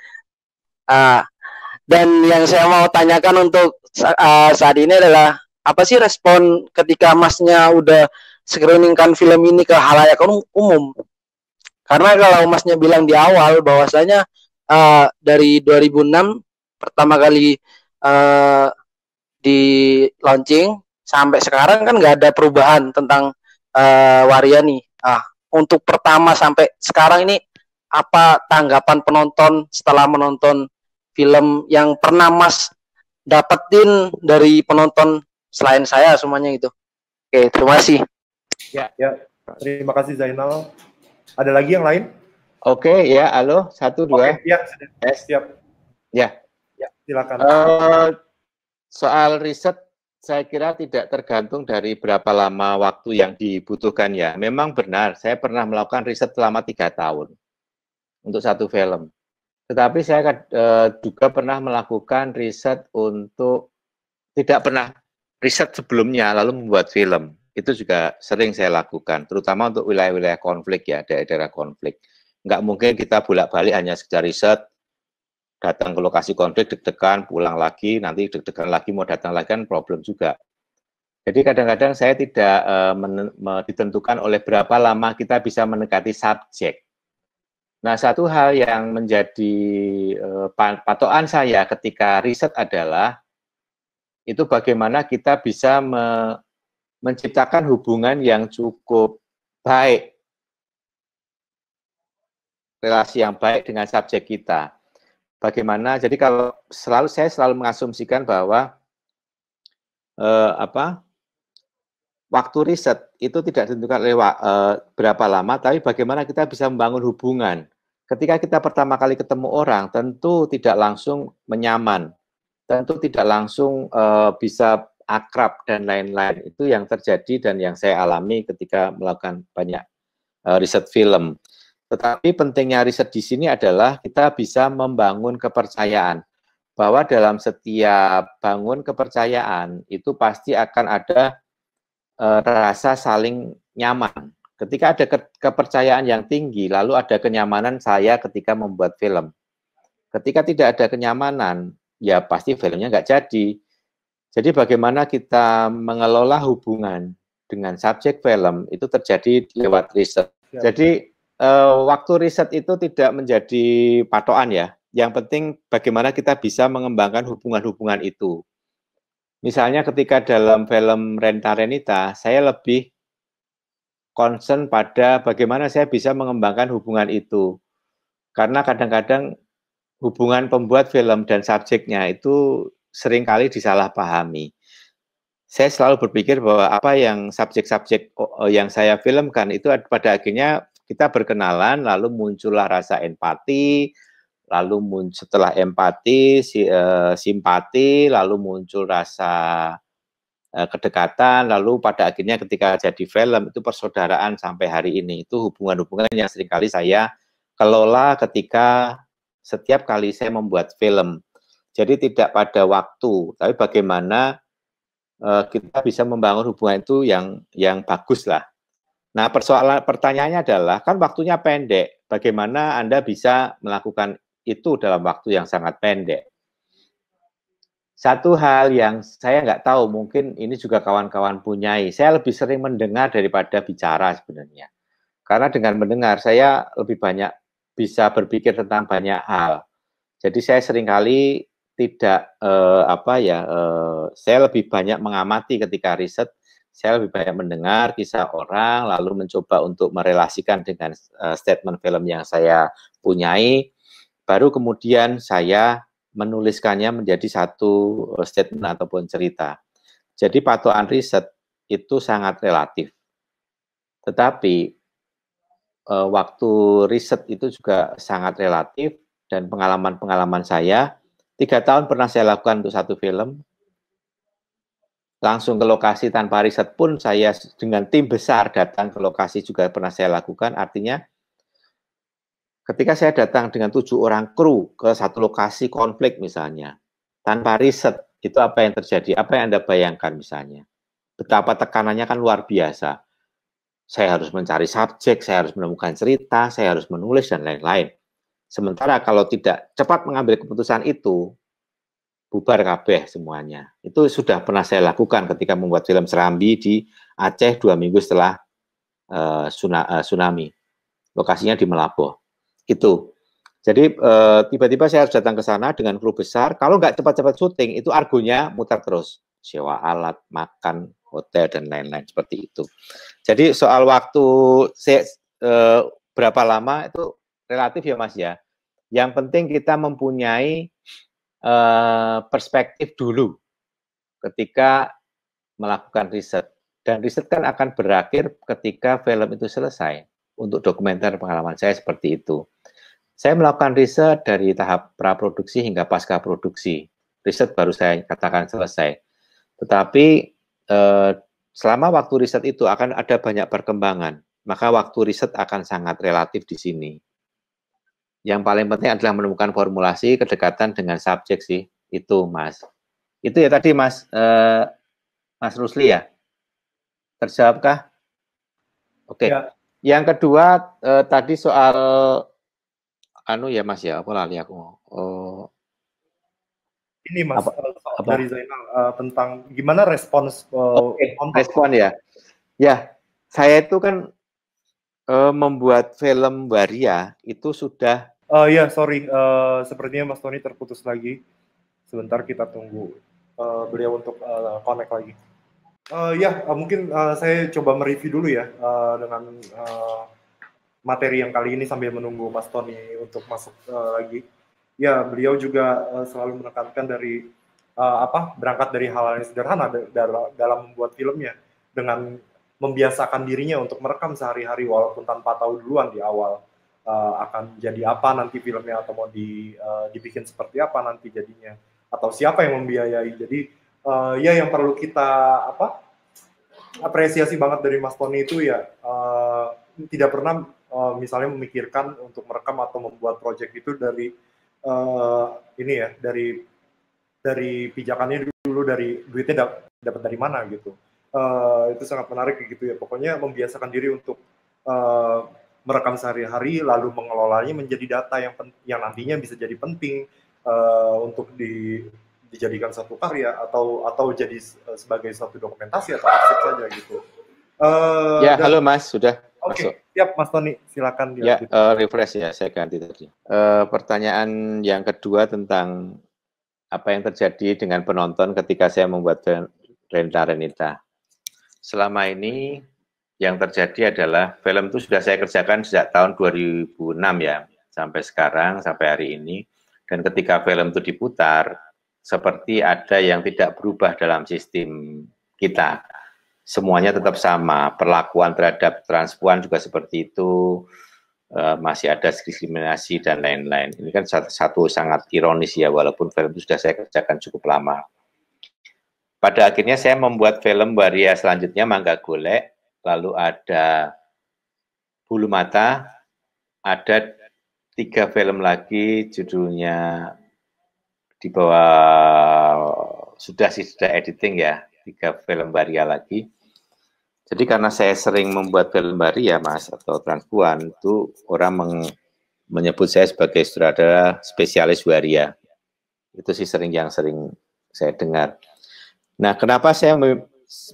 Dan yang saya mau tanyakan untuk saat ini adalah, apa sih respon ketika Masnya udah screeningkan film ini ke halayak umum? Karena kalau Masnya bilang di awal bahwasanya dari 2006 pertama kali di launching sampai sekarang kan nggak ada perubahan tentang Waria nih. Untuk pertama sampai sekarang ini, apa tanggapan penonton setelah menonton film yang pernah Mas dapetin dari penonton selain saya semuanya gitu? Oke, terima kasih. Ya, terima kasih Zainal. Ada lagi yang lain? Oke, ya, halo, 1, 2. Oke, ya, siap. Ya, silakan. Soal riset, saya kira tidak tergantung dari berapa lama waktu yang dibutuhkan ya. Memang benar, saya pernah melakukan riset selama 3 tahun untuk satu film. Tetapi saya juga pernah melakukan riset untuk, tidak pernah riset sebelumnya lalu membuat film. Itu juga sering saya lakukan, terutama untuk wilayah-wilayah konflik ya, daerah-daerah konflik. Nggak mungkin kita bolak-balik hanya sekedar riset, datang ke lokasi konflik, deg-degan, pulang lagi, nanti deg-degan lagi, mau datang lagi, kan problem juga. Jadi kadang-kadang saya tidak ditentukan oleh berapa lama kita bisa mendekati subjek. Nah, satu hal yang menjadi patokan saya ketika riset adalah, itu bagaimana kita bisa menciptakan hubungan yang cukup baik, relasi yang baik dengan subjek kita. Bagaimana, jadi kalau saya selalu mengasumsikan bahwa waktu riset itu tidak ditentukan oleh berapa lama, tapi bagaimana kita bisa membangun hubungan. Ketika kita pertama kali ketemu orang, tentu tidak langsung menyaman, tentu tidak langsung bisa akrab dan lain-lain. Itu yang terjadi dan yang saya alami ketika melakukan banyak riset film. Tetapi pentingnya riset di sini adalah kita bisa membangun kepercayaan, bahwa dalam setiap bangun kepercayaan itu pasti akan ada rasa saling nyaman. Ketika ada kepercayaan yang tinggi, lalu ada kenyamanan saya ketika membuat film. Ketika tidak ada kenyamanan, ya pasti filmnya nggak jadi. Jadi bagaimana kita mengelola hubungan dengan subjek film itu terjadi lewat riset. Jadi waktu riset itu tidak menjadi patokan ya. Yang penting bagaimana kita bisa mengembangkan hubungan-hubungan itu. Misalnya ketika dalam film Renita, saya lebih concern pada bagaimana saya bisa mengembangkan hubungan itu. Karena kadang-kadang hubungan pembuat film dan subjeknya itu seringkali disalahpahami. Saya selalu berpikir bahwa apa yang subjek-subjek yang saya filmkan itu pada akhirnya kita berkenalan, lalu muncullah rasa empati, lalu setelah empati, simpati, lalu muncul rasa kedekatan, lalu pada akhirnya ketika jadi film itu persaudaraan sampai hari ini. Itu hubungan-hubungan yang seringkali saya kelola ketika setiap kali saya membuat film. Jadi tidak pada waktu, tapi bagaimana kita bisa membangun hubungan itu yang bagus lah. Nah, pertanyaannya adalah, kan waktunya pendek, bagaimana Anda bisa melakukan itu dalam waktu yang sangat pendek? Satu hal yang saya nggak tahu, mungkin ini juga kawan-kawan punyai, saya lebih sering mendengar daripada bicara sebenarnya. Karena dengan mendengar, saya lebih banyak bisa berpikir tentang banyak hal. Jadi saya seringkali tidak, saya lebih banyak mengamati ketika riset, Saya lebih banyak mendengar kisah orang, lalu mencoba untuk merelasikan dengan statement film yang saya punyai, baru kemudian saya menuliskannya menjadi satu statement ataupun cerita. Jadi patokan riset itu sangat relatif. Tetapi waktu riset itu juga sangat relatif, dan pengalaman-pengalaman saya, 3 tahun pernah saya lakukan untuk satu film, langsung ke lokasi tanpa riset pun saya dengan tim besar datang ke lokasi juga pernah saya lakukan. Artinya ketika saya datang dengan 7 orang kru ke satu lokasi konflik misalnya, tanpa riset, itu apa yang terjadi? Apa yang Anda bayangkan misalnya? Betapa tekanannya kan luar biasa. Saya harus mencari subjek, saya harus menemukan cerita, saya harus menulis, dan lain-lain. Sementara kalau tidak cepat mengambil keputusan itu, bubar kabeh semuanya. Itu sudah pernah saya lakukan ketika membuat film Serambi di Aceh 2 minggu setelah tsunami. Lokasinya di Melaboh. Itu. Jadi tiba-tiba saya harus datang ke sana dengan kru besar. Kalau nggak cepat-cepat syuting, itu argonya muter terus. Sewa alat, makan, hotel, dan lain-lain seperti itu. Jadi soal waktu berapa lama itu relatif ya Mas ya. Yang penting kita mempunyai perspektif dulu ketika melakukan riset, dan riset kan akan berakhir ketika film itu selesai. Untuk dokumenter pengalaman saya seperti itu. Saya melakukan riset dari tahap praproduksi hingga pasca produksi. Riset baru saya katakan selesai. Tetapi selama waktu riset itu akan ada banyak perkembangan, maka waktu riset akan sangat relatif di sini. Yang paling penting adalah menemukan formulasi kedekatan dengan subjek sih, itu Mas. Itu ya tadi Mas Mas Rusli ya. Terjawabkah? Oke. Ya. Yang kedua tadi soal ya Mas ya, apa lali aku. Ini Mas dari Zainal tentang gimana respons respon ya. Ya, saya itu kan membuat film Waria itu sudah ya sorry, sepertinya Mas Tony terputus lagi. Sebentar kita tunggu beliau untuk connect lagi. Mungkin saya coba mereview dulu ya dengan materi yang kali ini sambil menunggu Mas Tony untuk masuk lagi. Ya, beliau juga selalu menekankan dari berangkat dari hal yang sederhana dalam membuat filmnya, dengan membiasakan dirinya untuk merekam sehari-hari walaupun tanpa tahu duluan di awal akan jadi apa nanti filmnya, atau mau dibikin seperti apa nanti jadinya, atau siapa yang membiayai. Jadi yang perlu kita apresiasi banget dari Mas Tony itu ya tidak pernah misalnya memikirkan untuk merekam atau membuat project itu dari dari pijakannya dulu, dari duitnya dapat dari mana gitu. Itu sangat menarik gitu ya. Pokoknya membiasakan diri untuk merekam sehari-hari, lalu mengelolanya menjadi data yang nantinya bisa jadi penting untuk dijadikan satu karya atau jadi sebagai suatu dokumentasi atau arsip saja gitu. Halo Mas, sudah masuk. Siap Mas Tony, silakan. Refresh ya, saya ganti tadi. Pertanyaan yang kedua tentang apa yang terjadi dengan penonton ketika saya membuat Renita. Selama ini yang terjadi adalah film itu sudah saya kerjakan sejak tahun 2006 ya, sampai sekarang, sampai hari ini. Dan ketika film itu diputar, seperti ada yang tidak berubah dalam sistem kita. Semuanya tetap sama, perlakuan terhadap transpuan juga seperti itu, masih ada diskriminasi dan lain-lain. Ini kan satu sangat ironis ya, walaupun film itu sudah saya kerjakan cukup lama. Pada akhirnya saya membuat film Waria selanjutnya, Mangga Golek, lalu ada Bulu Mata, ada 3 film lagi, judulnya di bawah sudah editing ya, 3 film Waria lagi. Jadi karena saya sering membuat film Waria Mas, atau transpuan, itu orang menyebut saya sebagai sutradara spesialis Waria. Itu sih yang sering saya dengar. Nah, kenapa saya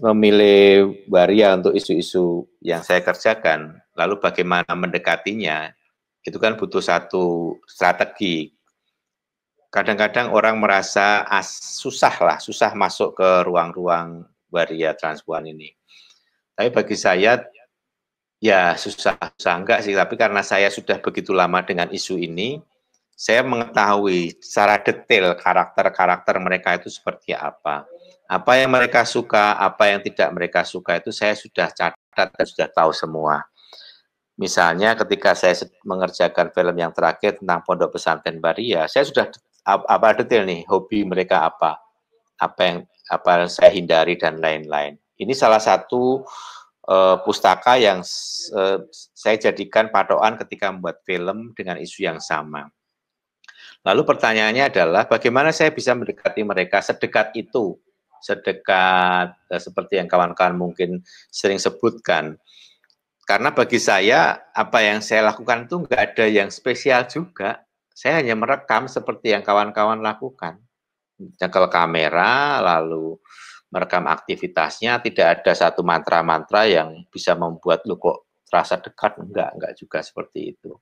memilih Waria untuk isu-isu yang saya kerjakan, lalu bagaimana mendekatinya, itu kan butuh satu strategi. Kadang-kadang orang merasa susah masuk ke ruang-ruang waria transpuan ini. Tapi bagi saya ya susah enggak sih, tapi karena saya sudah begitu lama dengan isu ini, saya mengetahui secara detail karakter-karakter mereka itu seperti apa yang mereka suka, apa yang tidak mereka suka itu saya sudah catat dan sudah tahu semua. Misalnya ketika saya mengerjakan film yang terakhir tentang Pondok Pesantren Baria, saya sudah detail nih hobi mereka apa yang saya hindari dan lain-lain. Ini salah satu pustaka yang saya jadikan patokan ketika membuat film dengan isu yang sama. Lalu pertanyaannya adalah bagaimana saya bisa mendekati mereka sedekat itu, sedekat seperti yang kawan-kawan mungkin sering sebutkan. Karena bagi saya apa yang saya lakukan itu nggak ada yang spesial juga. Saya hanya merekam seperti yang kawan-kawan lakukan. Jangkau kamera, lalu merekam aktivitasnya, tidak ada satu mantra-mantra yang bisa membuat lu kok terasa dekat, enggak juga seperti itu.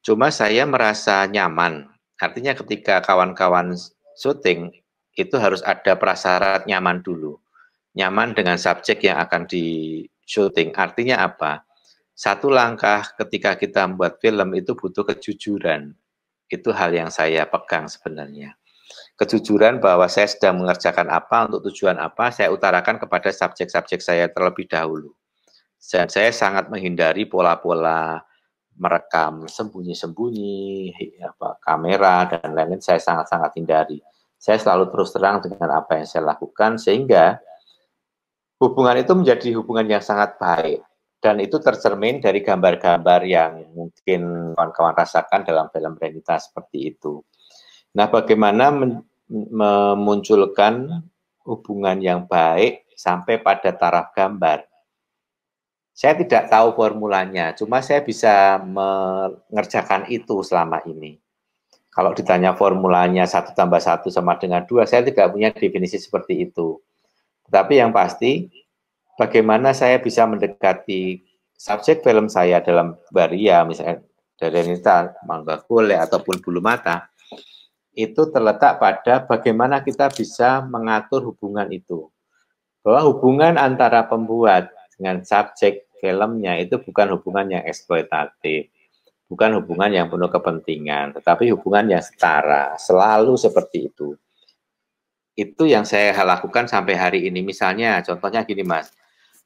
Cuma saya merasa nyaman, artinya ketika kawan-kawan syuting, itu harus ada prasyarat nyaman dulu. Nyaman dengan subjek yang akan di syuting, artinya apa? Satu langkah ketika kita membuat film itu butuh kejujuran. Itu hal yang saya pegang sebenarnya. Kejujuran bahwa saya sedang mengerjakan apa, untuk tujuan apa, saya utarakan kepada subjek-subjek saya terlebih dahulu. Dan saya sangat menghindari pola-pola merekam sembunyi-sembunyi, kamera, dan lain-lain, saya sangat-sangat hindari. Saya selalu terus terang dengan apa yang saya lakukan, sehingga hubungan itu menjadi hubungan yang sangat baik. Dan itu tercermin dari gambar-gambar yang mungkin kawan-kawan rasakan dalam film Renita seperti itu. Nah, bagaimana memunculkan hubungan yang baik sampai pada taraf gambar? Saya tidak tahu formulanya, cuma saya bisa mengerjakan itu selama ini. Kalau ditanya formulanya 1 + 1 sama dengan 2, saya tidak punya definisi seperti itu. Tetapi yang pasti, bagaimana saya bisa mendekati subjek film saya dalam Baria, misalnya dari Renita, Mangga Gole, ataupun Bulu Mata, itu terletak pada bagaimana kita bisa mengatur hubungan itu. Bahwa hubungan antara pembuat dengan subjek filmnya itu bukan hubungan yang eksploitatif, bukan hubungan yang penuh kepentingan, tetapi hubungan yang setara, selalu seperti itu. Itu yang saya lakukan sampai hari ini. Misalnya, contohnya gini Mas,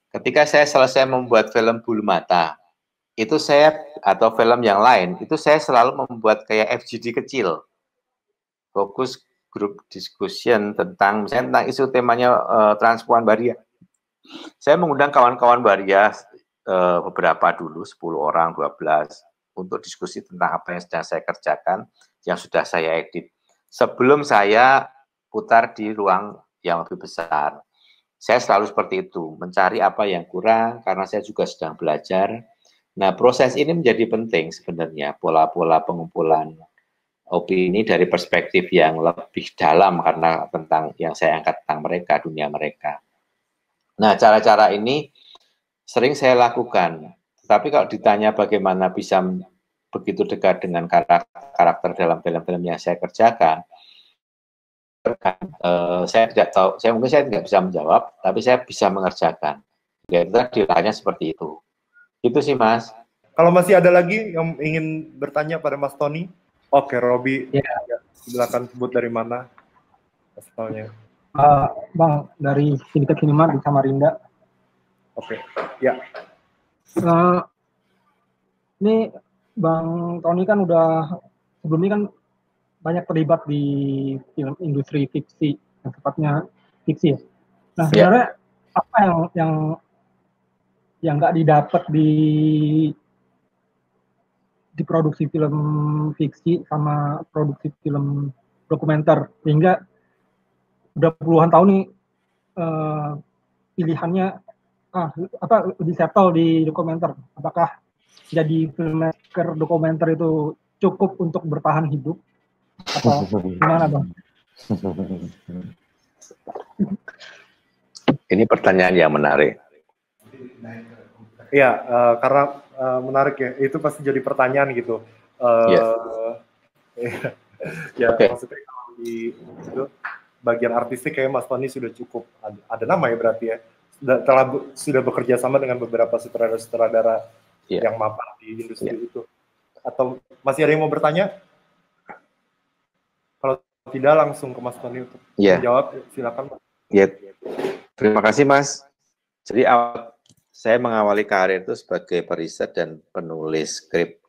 ketika saya selesai membuat film Bulu Mata, itu saya, atau film yang lain, itu saya selalu membuat kayak FGD kecil, fokus group discussion tentang misalnya tentang isu temanya transpuan Baria. Saya mengundang kawan-kawan Baria beberapa dulu, 10 orang, 12, untuk diskusi tentang apa yang sedang saya kerjakan, yang sudah saya edit. Sebelum saya putar di ruang yang lebih besar. Saya selalu seperti itu, mencari apa yang kurang, karena saya juga sedang belajar. Nah, proses ini menjadi penting sebenarnya, pola-pola pengumpulan opini dari perspektif yang lebih dalam karena tentang yang saya angkat tentang mereka, dunia mereka. Nah, cara-cara ini sering saya lakukan. Tapi kalau ditanya bagaimana bisa begitu dekat dengan karakter dalam film-film yang saya kerjakan, saya tidak tahu. Mungkin saya tidak bisa menjawab, tapi saya bisa mengerjakan. Ya, itu ditanya seperti itu. Itu sih, Mas. Kalau masih ada lagi yang ingin bertanya pada Mas Tony? Oke, Robi, ya. Silakan sebut dari mana asalnya. Bang, dari Sindikat Cinema di Samarinda. Oke, ya. Ini Bang Tony kan udah sebelum ini kan banyak terlibat di film industri fiksi, yang tepatnya fiksi ya. Nah, sebenarnya apa yang nggak didapat di produksi film fiksi sama produksi film dokumenter, sehingga udah puluhan tahun nih pilihannya lebih settle di dokumenter. Apakah jadi filmmaker dokumenter itu cukup untuk bertahan hidup atau gimana Bang? Ini pertanyaan yang menarik. Ya, karena menarik ya, itu pasti jadi pertanyaan gitu. Ya, okay. Maksudnya kalau di itu bagian artistik kayak Mas Tony sudah cukup ada nama ya berarti ya. Sudah bekerja sama dengan beberapa sutradara-sutradara yang mapan di industri itu. Atau masih ada yang mau bertanya? Kalau tidak langsung ke Mas Tony untuk menjawab, silakan. Terima kasih Mas. Jadi saya mengawali karir itu sebagai periset dan penulis skrip,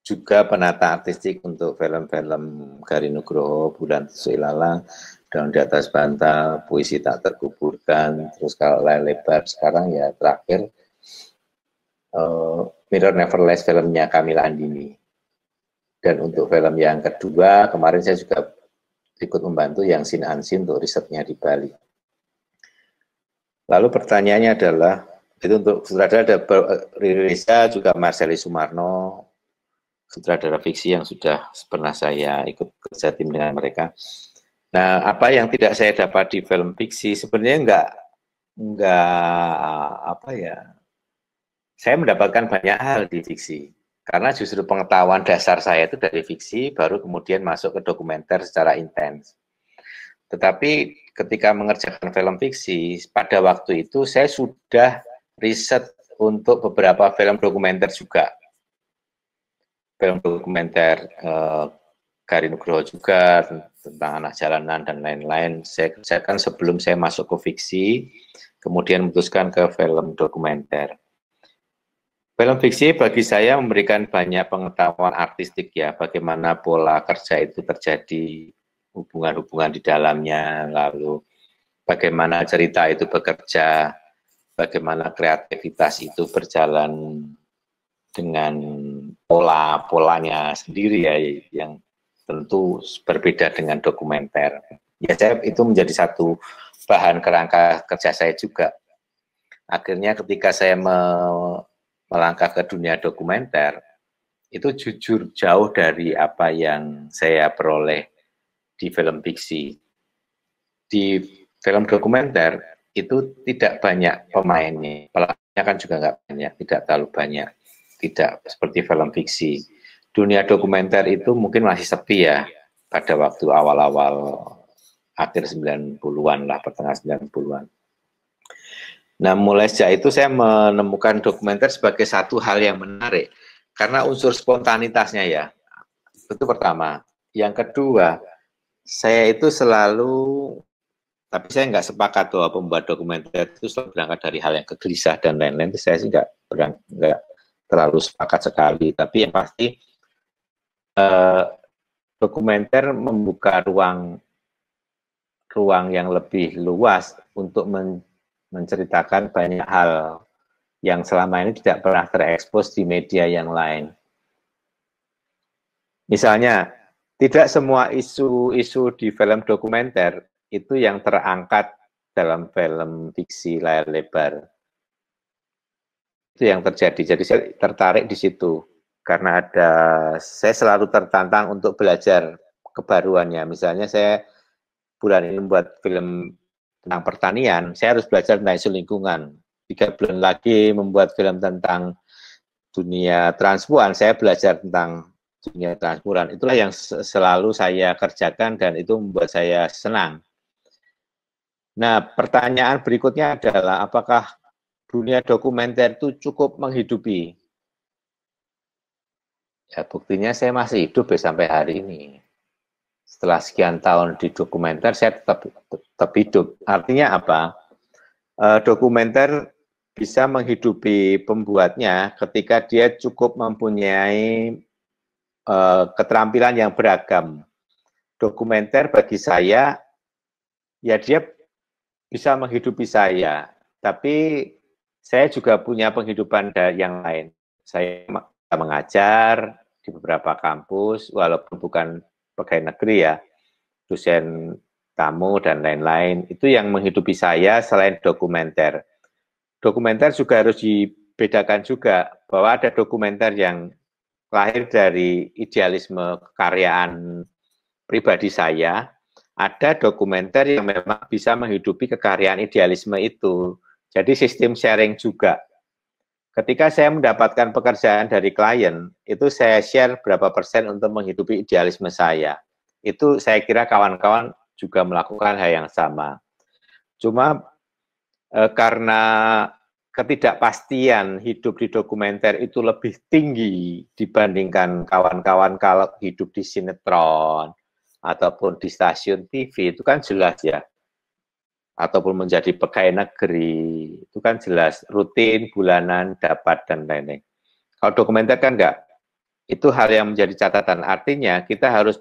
juga penata artistik untuk film-film Gari Nugroho, Bulan Tusuk Ilalang, Daun di Atas Bantal, Puisi Tak Terkuburkan, terus kalau layar lebar sekarang ya terakhir Mirror Never Lies filmnya Kamila Andini. Dan untuk film yang kedua kemarin saya juga ikut membantu yang Sin Ansin untuk risetnya di Bali. Lalu pertanyaannya adalah itu untuk sutradara ada Risa juga Marceli Sumarno, sutradara fiksi yang sudah pernah saya ikut kerja tim dengan mereka. Nah, apa yang tidak saya dapat di film fiksi sebenarnya saya mendapatkan banyak hal di fiksi. Karena justru pengetahuan dasar saya itu dari fiksi, baru kemudian masuk ke dokumenter secara intens. Tetapi ketika mengerjakan film fiksi, pada waktu itu saya sudah riset untuk beberapa film dokumenter juga. Film dokumenter Gari Nugroho juga, tentang anak jalanan dan lain-lain, saya kerjakan sebelum saya masuk ke fiksi, kemudian memutuskan ke film dokumenter. Film fiksi bagi saya memberikan banyak pengetahuan artistik ya, bagaimana pola kerja itu terjadi, hubungan-hubungan di dalamnya, lalu bagaimana cerita itu bekerja, bagaimana kreativitas itu berjalan dengan polanya sendiri ya, yang tentu berbeda dengan dokumenter. Ya, itu menjadi satu bahan kerangka kerja saya juga. Akhirnya ketika saya melangkah ke dunia dokumenter, itu jujur jauh dari apa yang saya peroleh di film fiksi. Di film dokumenter itu tidak banyak pemainnya, pelaknya kan juga nggak banyak, tidak terlalu banyak, tidak seperti film fiksi. Dunia dokumenter itu mungkin masih sepi ya pada waktu awal-awal akhir 90-an lah, pertengahan 90-an. Nah, mulai sejak itu saya menemukan dokumenter sebagai satu hal yang menarik karena unsur spontanitasnya ya. Itu pertama. Yang kedua, saya itu selalu, tapi saya nggak sepakat bahwa pembuat dokumenter itu selalu berangkat dari hal yang kegelisah dan lain-lain. Saya sih nggak terlalu sepakat sekali. Tapi yang pasti dokumenter membuka ruang yang lebih luas untuk menceritakan banyak hal yang selama ini tidak pernah terekspos di media yang lain. Misalnya, tidak semua isu-isu di film dokumenter itu yang terangkat dalam film fiksi layar lebar. Itu yang terjadi. Jadi saya tertarik di situ. Karena saya selalu tertantang untuk belajar kebaruannya. Misalnya saya bulan ini membuat film tentang pertanian, saya harus belajar tentang isu lingkungan. 3 bulan lagi membuat film tentang dunia transpuan, saya belajar tentang dunia transpuan. Itulah yang selalu saya kerjakan dan itu membuat saya senang. Nah, pertanyaan berikutnya adalah apakah dunia dokumenter itu cukup menghidupi? Ya, buktinya saya masih hidup sampai hari ini. Setelah sekian tahun di dokumenter, saya tetap hidup. Artinya apa? Dokumenter bisa menghidupi pembuatnya ketika dia cukup mempunyai keterampilan yang beragam. Dokumenter bagi saya, ya dia bisa menghidupi saya. Tapi saya juga punya penghidupan yang lain. Saya mengajar di beberapa kampus, walaupun bukan pegawai negeri ya, dosen tamu dan lain-lain, itu yang menghidupi saya selain dokumenter. Dokumenter juga harus dibedakan juga, bahwa ada dokumenter yang lahir dari idealisme kekaryaan pribadi saya, ada dokumenter yang memang bisa menghidupi kekaryaan idealisme itu. Jadi sistem sharing juga. Ketika saya mendapatkan pekerjaan dari klien, itu saya share berapa persen untuk menghidupi idealisme saya. Itu saya kira kawan-kawan juga melakukan hal yang sama. Cuma karena ketidakpastian hidup di dokumenter itu lebih tinggi dibandingkan kawan-kawan kalau hidup di sinetron ataupun di stasiun TV, itu kan jelas ya. Ataupun menjadi pegawai negeri, itu kan jelas rutin, bulanan, dapat, dan lain-lain. Kalau dokumenter kan enggak. Itu hal yang menjadi catatan. Artinya kita harus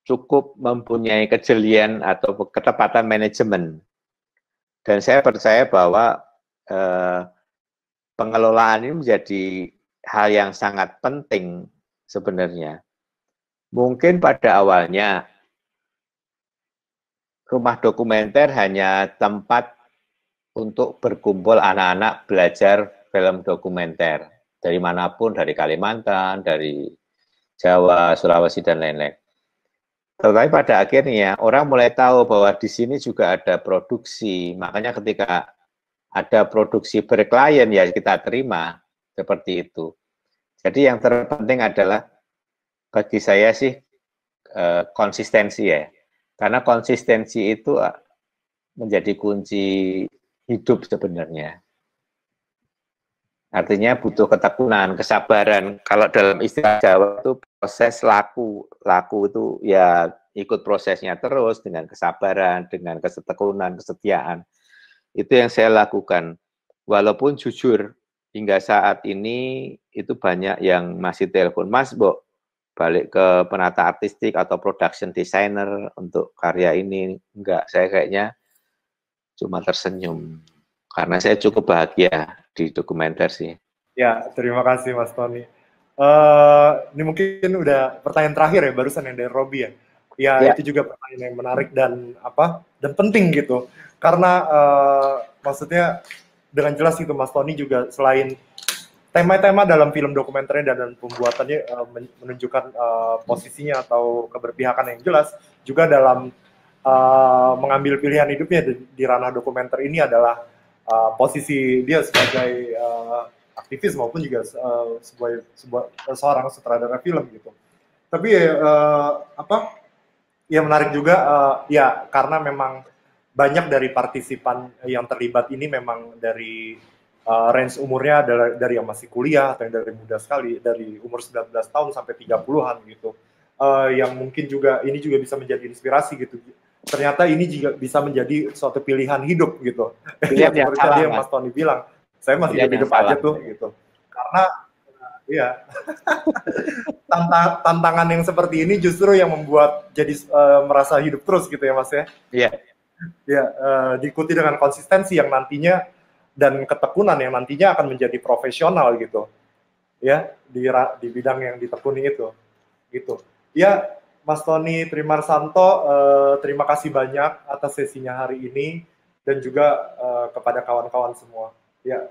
cukup mempunyai kejelian atau ketepatan manajemen. Dan saya percaya bahwa pengelolaan ini menjadi hal yang sangat penting sebenarnya. Mungkin pada awalnya rumah dokumenter hanya tempat untuk berkumpul anak-anak belajar film dokumenter. Dari manapun, dari Kalimantan, dari Jawa, Sulawesi, dan lain-lain. Tetapi pada akhirnya orang mulai tahu bahwa di sini juga ada produksi. Makanya ketika ada produksi berklien ya kita terima seperti itu. Jadi yang terpenting adalah bagi saya sih konsistensi ya. Karena konsistensi itu menjadi kunci hidup sebenarnya. Artinya butuh ketekunan, kesabaran. Kalau dalam istilah Jawa itu proses laku. Laku itu ya ikut prosesnya terus dengan kesabaran, dengan ketekunan, kesetiaan. Itu yang saya lakukan. Walaupun jujur, hingga saat ini itu banyak yang masih telepon, Mas, Bo, balik ke penata artistik atau production designer untuk karya ini. Enggak, saya kayaknya cuma tersenyum. Karena saya cukup bahagia di dokumenter sih. Ya, terima kasih Mas Tony. Ini mungkin udah pertanyaan terakhir ya, barusan yang dari Robi ya. Ya, itu juga pertanyaan yang menarik dan penting gitu. Karena maksudnya dengan jelas itu Mas Tony juga selain tema-tema dalam film dokumenternya dan pembuatannya menunjukkan posisinya atau keberpihakan yang jelas, juga dalam mengambil pilihan hidupnya di ranah dokumenter ini adalah posisi dia sebagai aktivis maupun juga seorang sutradara film gitu. Tapi ya menarik juga ya karena memang banyak dari partisipan yang terlibat ini memang dari range umurnya adalah dari yang masih kuliah atau yang dari muda sekali, dari umur 19 tahun sampai 30-an gitu. Yang mungkin juga ini juga bisa menjadi inspirasi gitu. Ternyata ini juga bisa menjadi suatu pilihan hidup gitu. Pilihan yang seperti salah, tadi yang Mas Tony bilang, saya masih hidup aja tuh gitu. Karena ya tantangan yang seperti ini justru yang membuat jadi merasa hidup terus gitu ya Mas ya. Iya. Ya, diikuti dengan konsistensi yang nantinya dan ketekunan yang nantinya akan menjadi profesional gitu. Ya, di bidang yang ditekuni itu. Gitu. Ya, Mas Tony Trimarsanto, terima kasih banyak atas sesinya hari ini dan juga kepada kawan-kawan semua. Ya,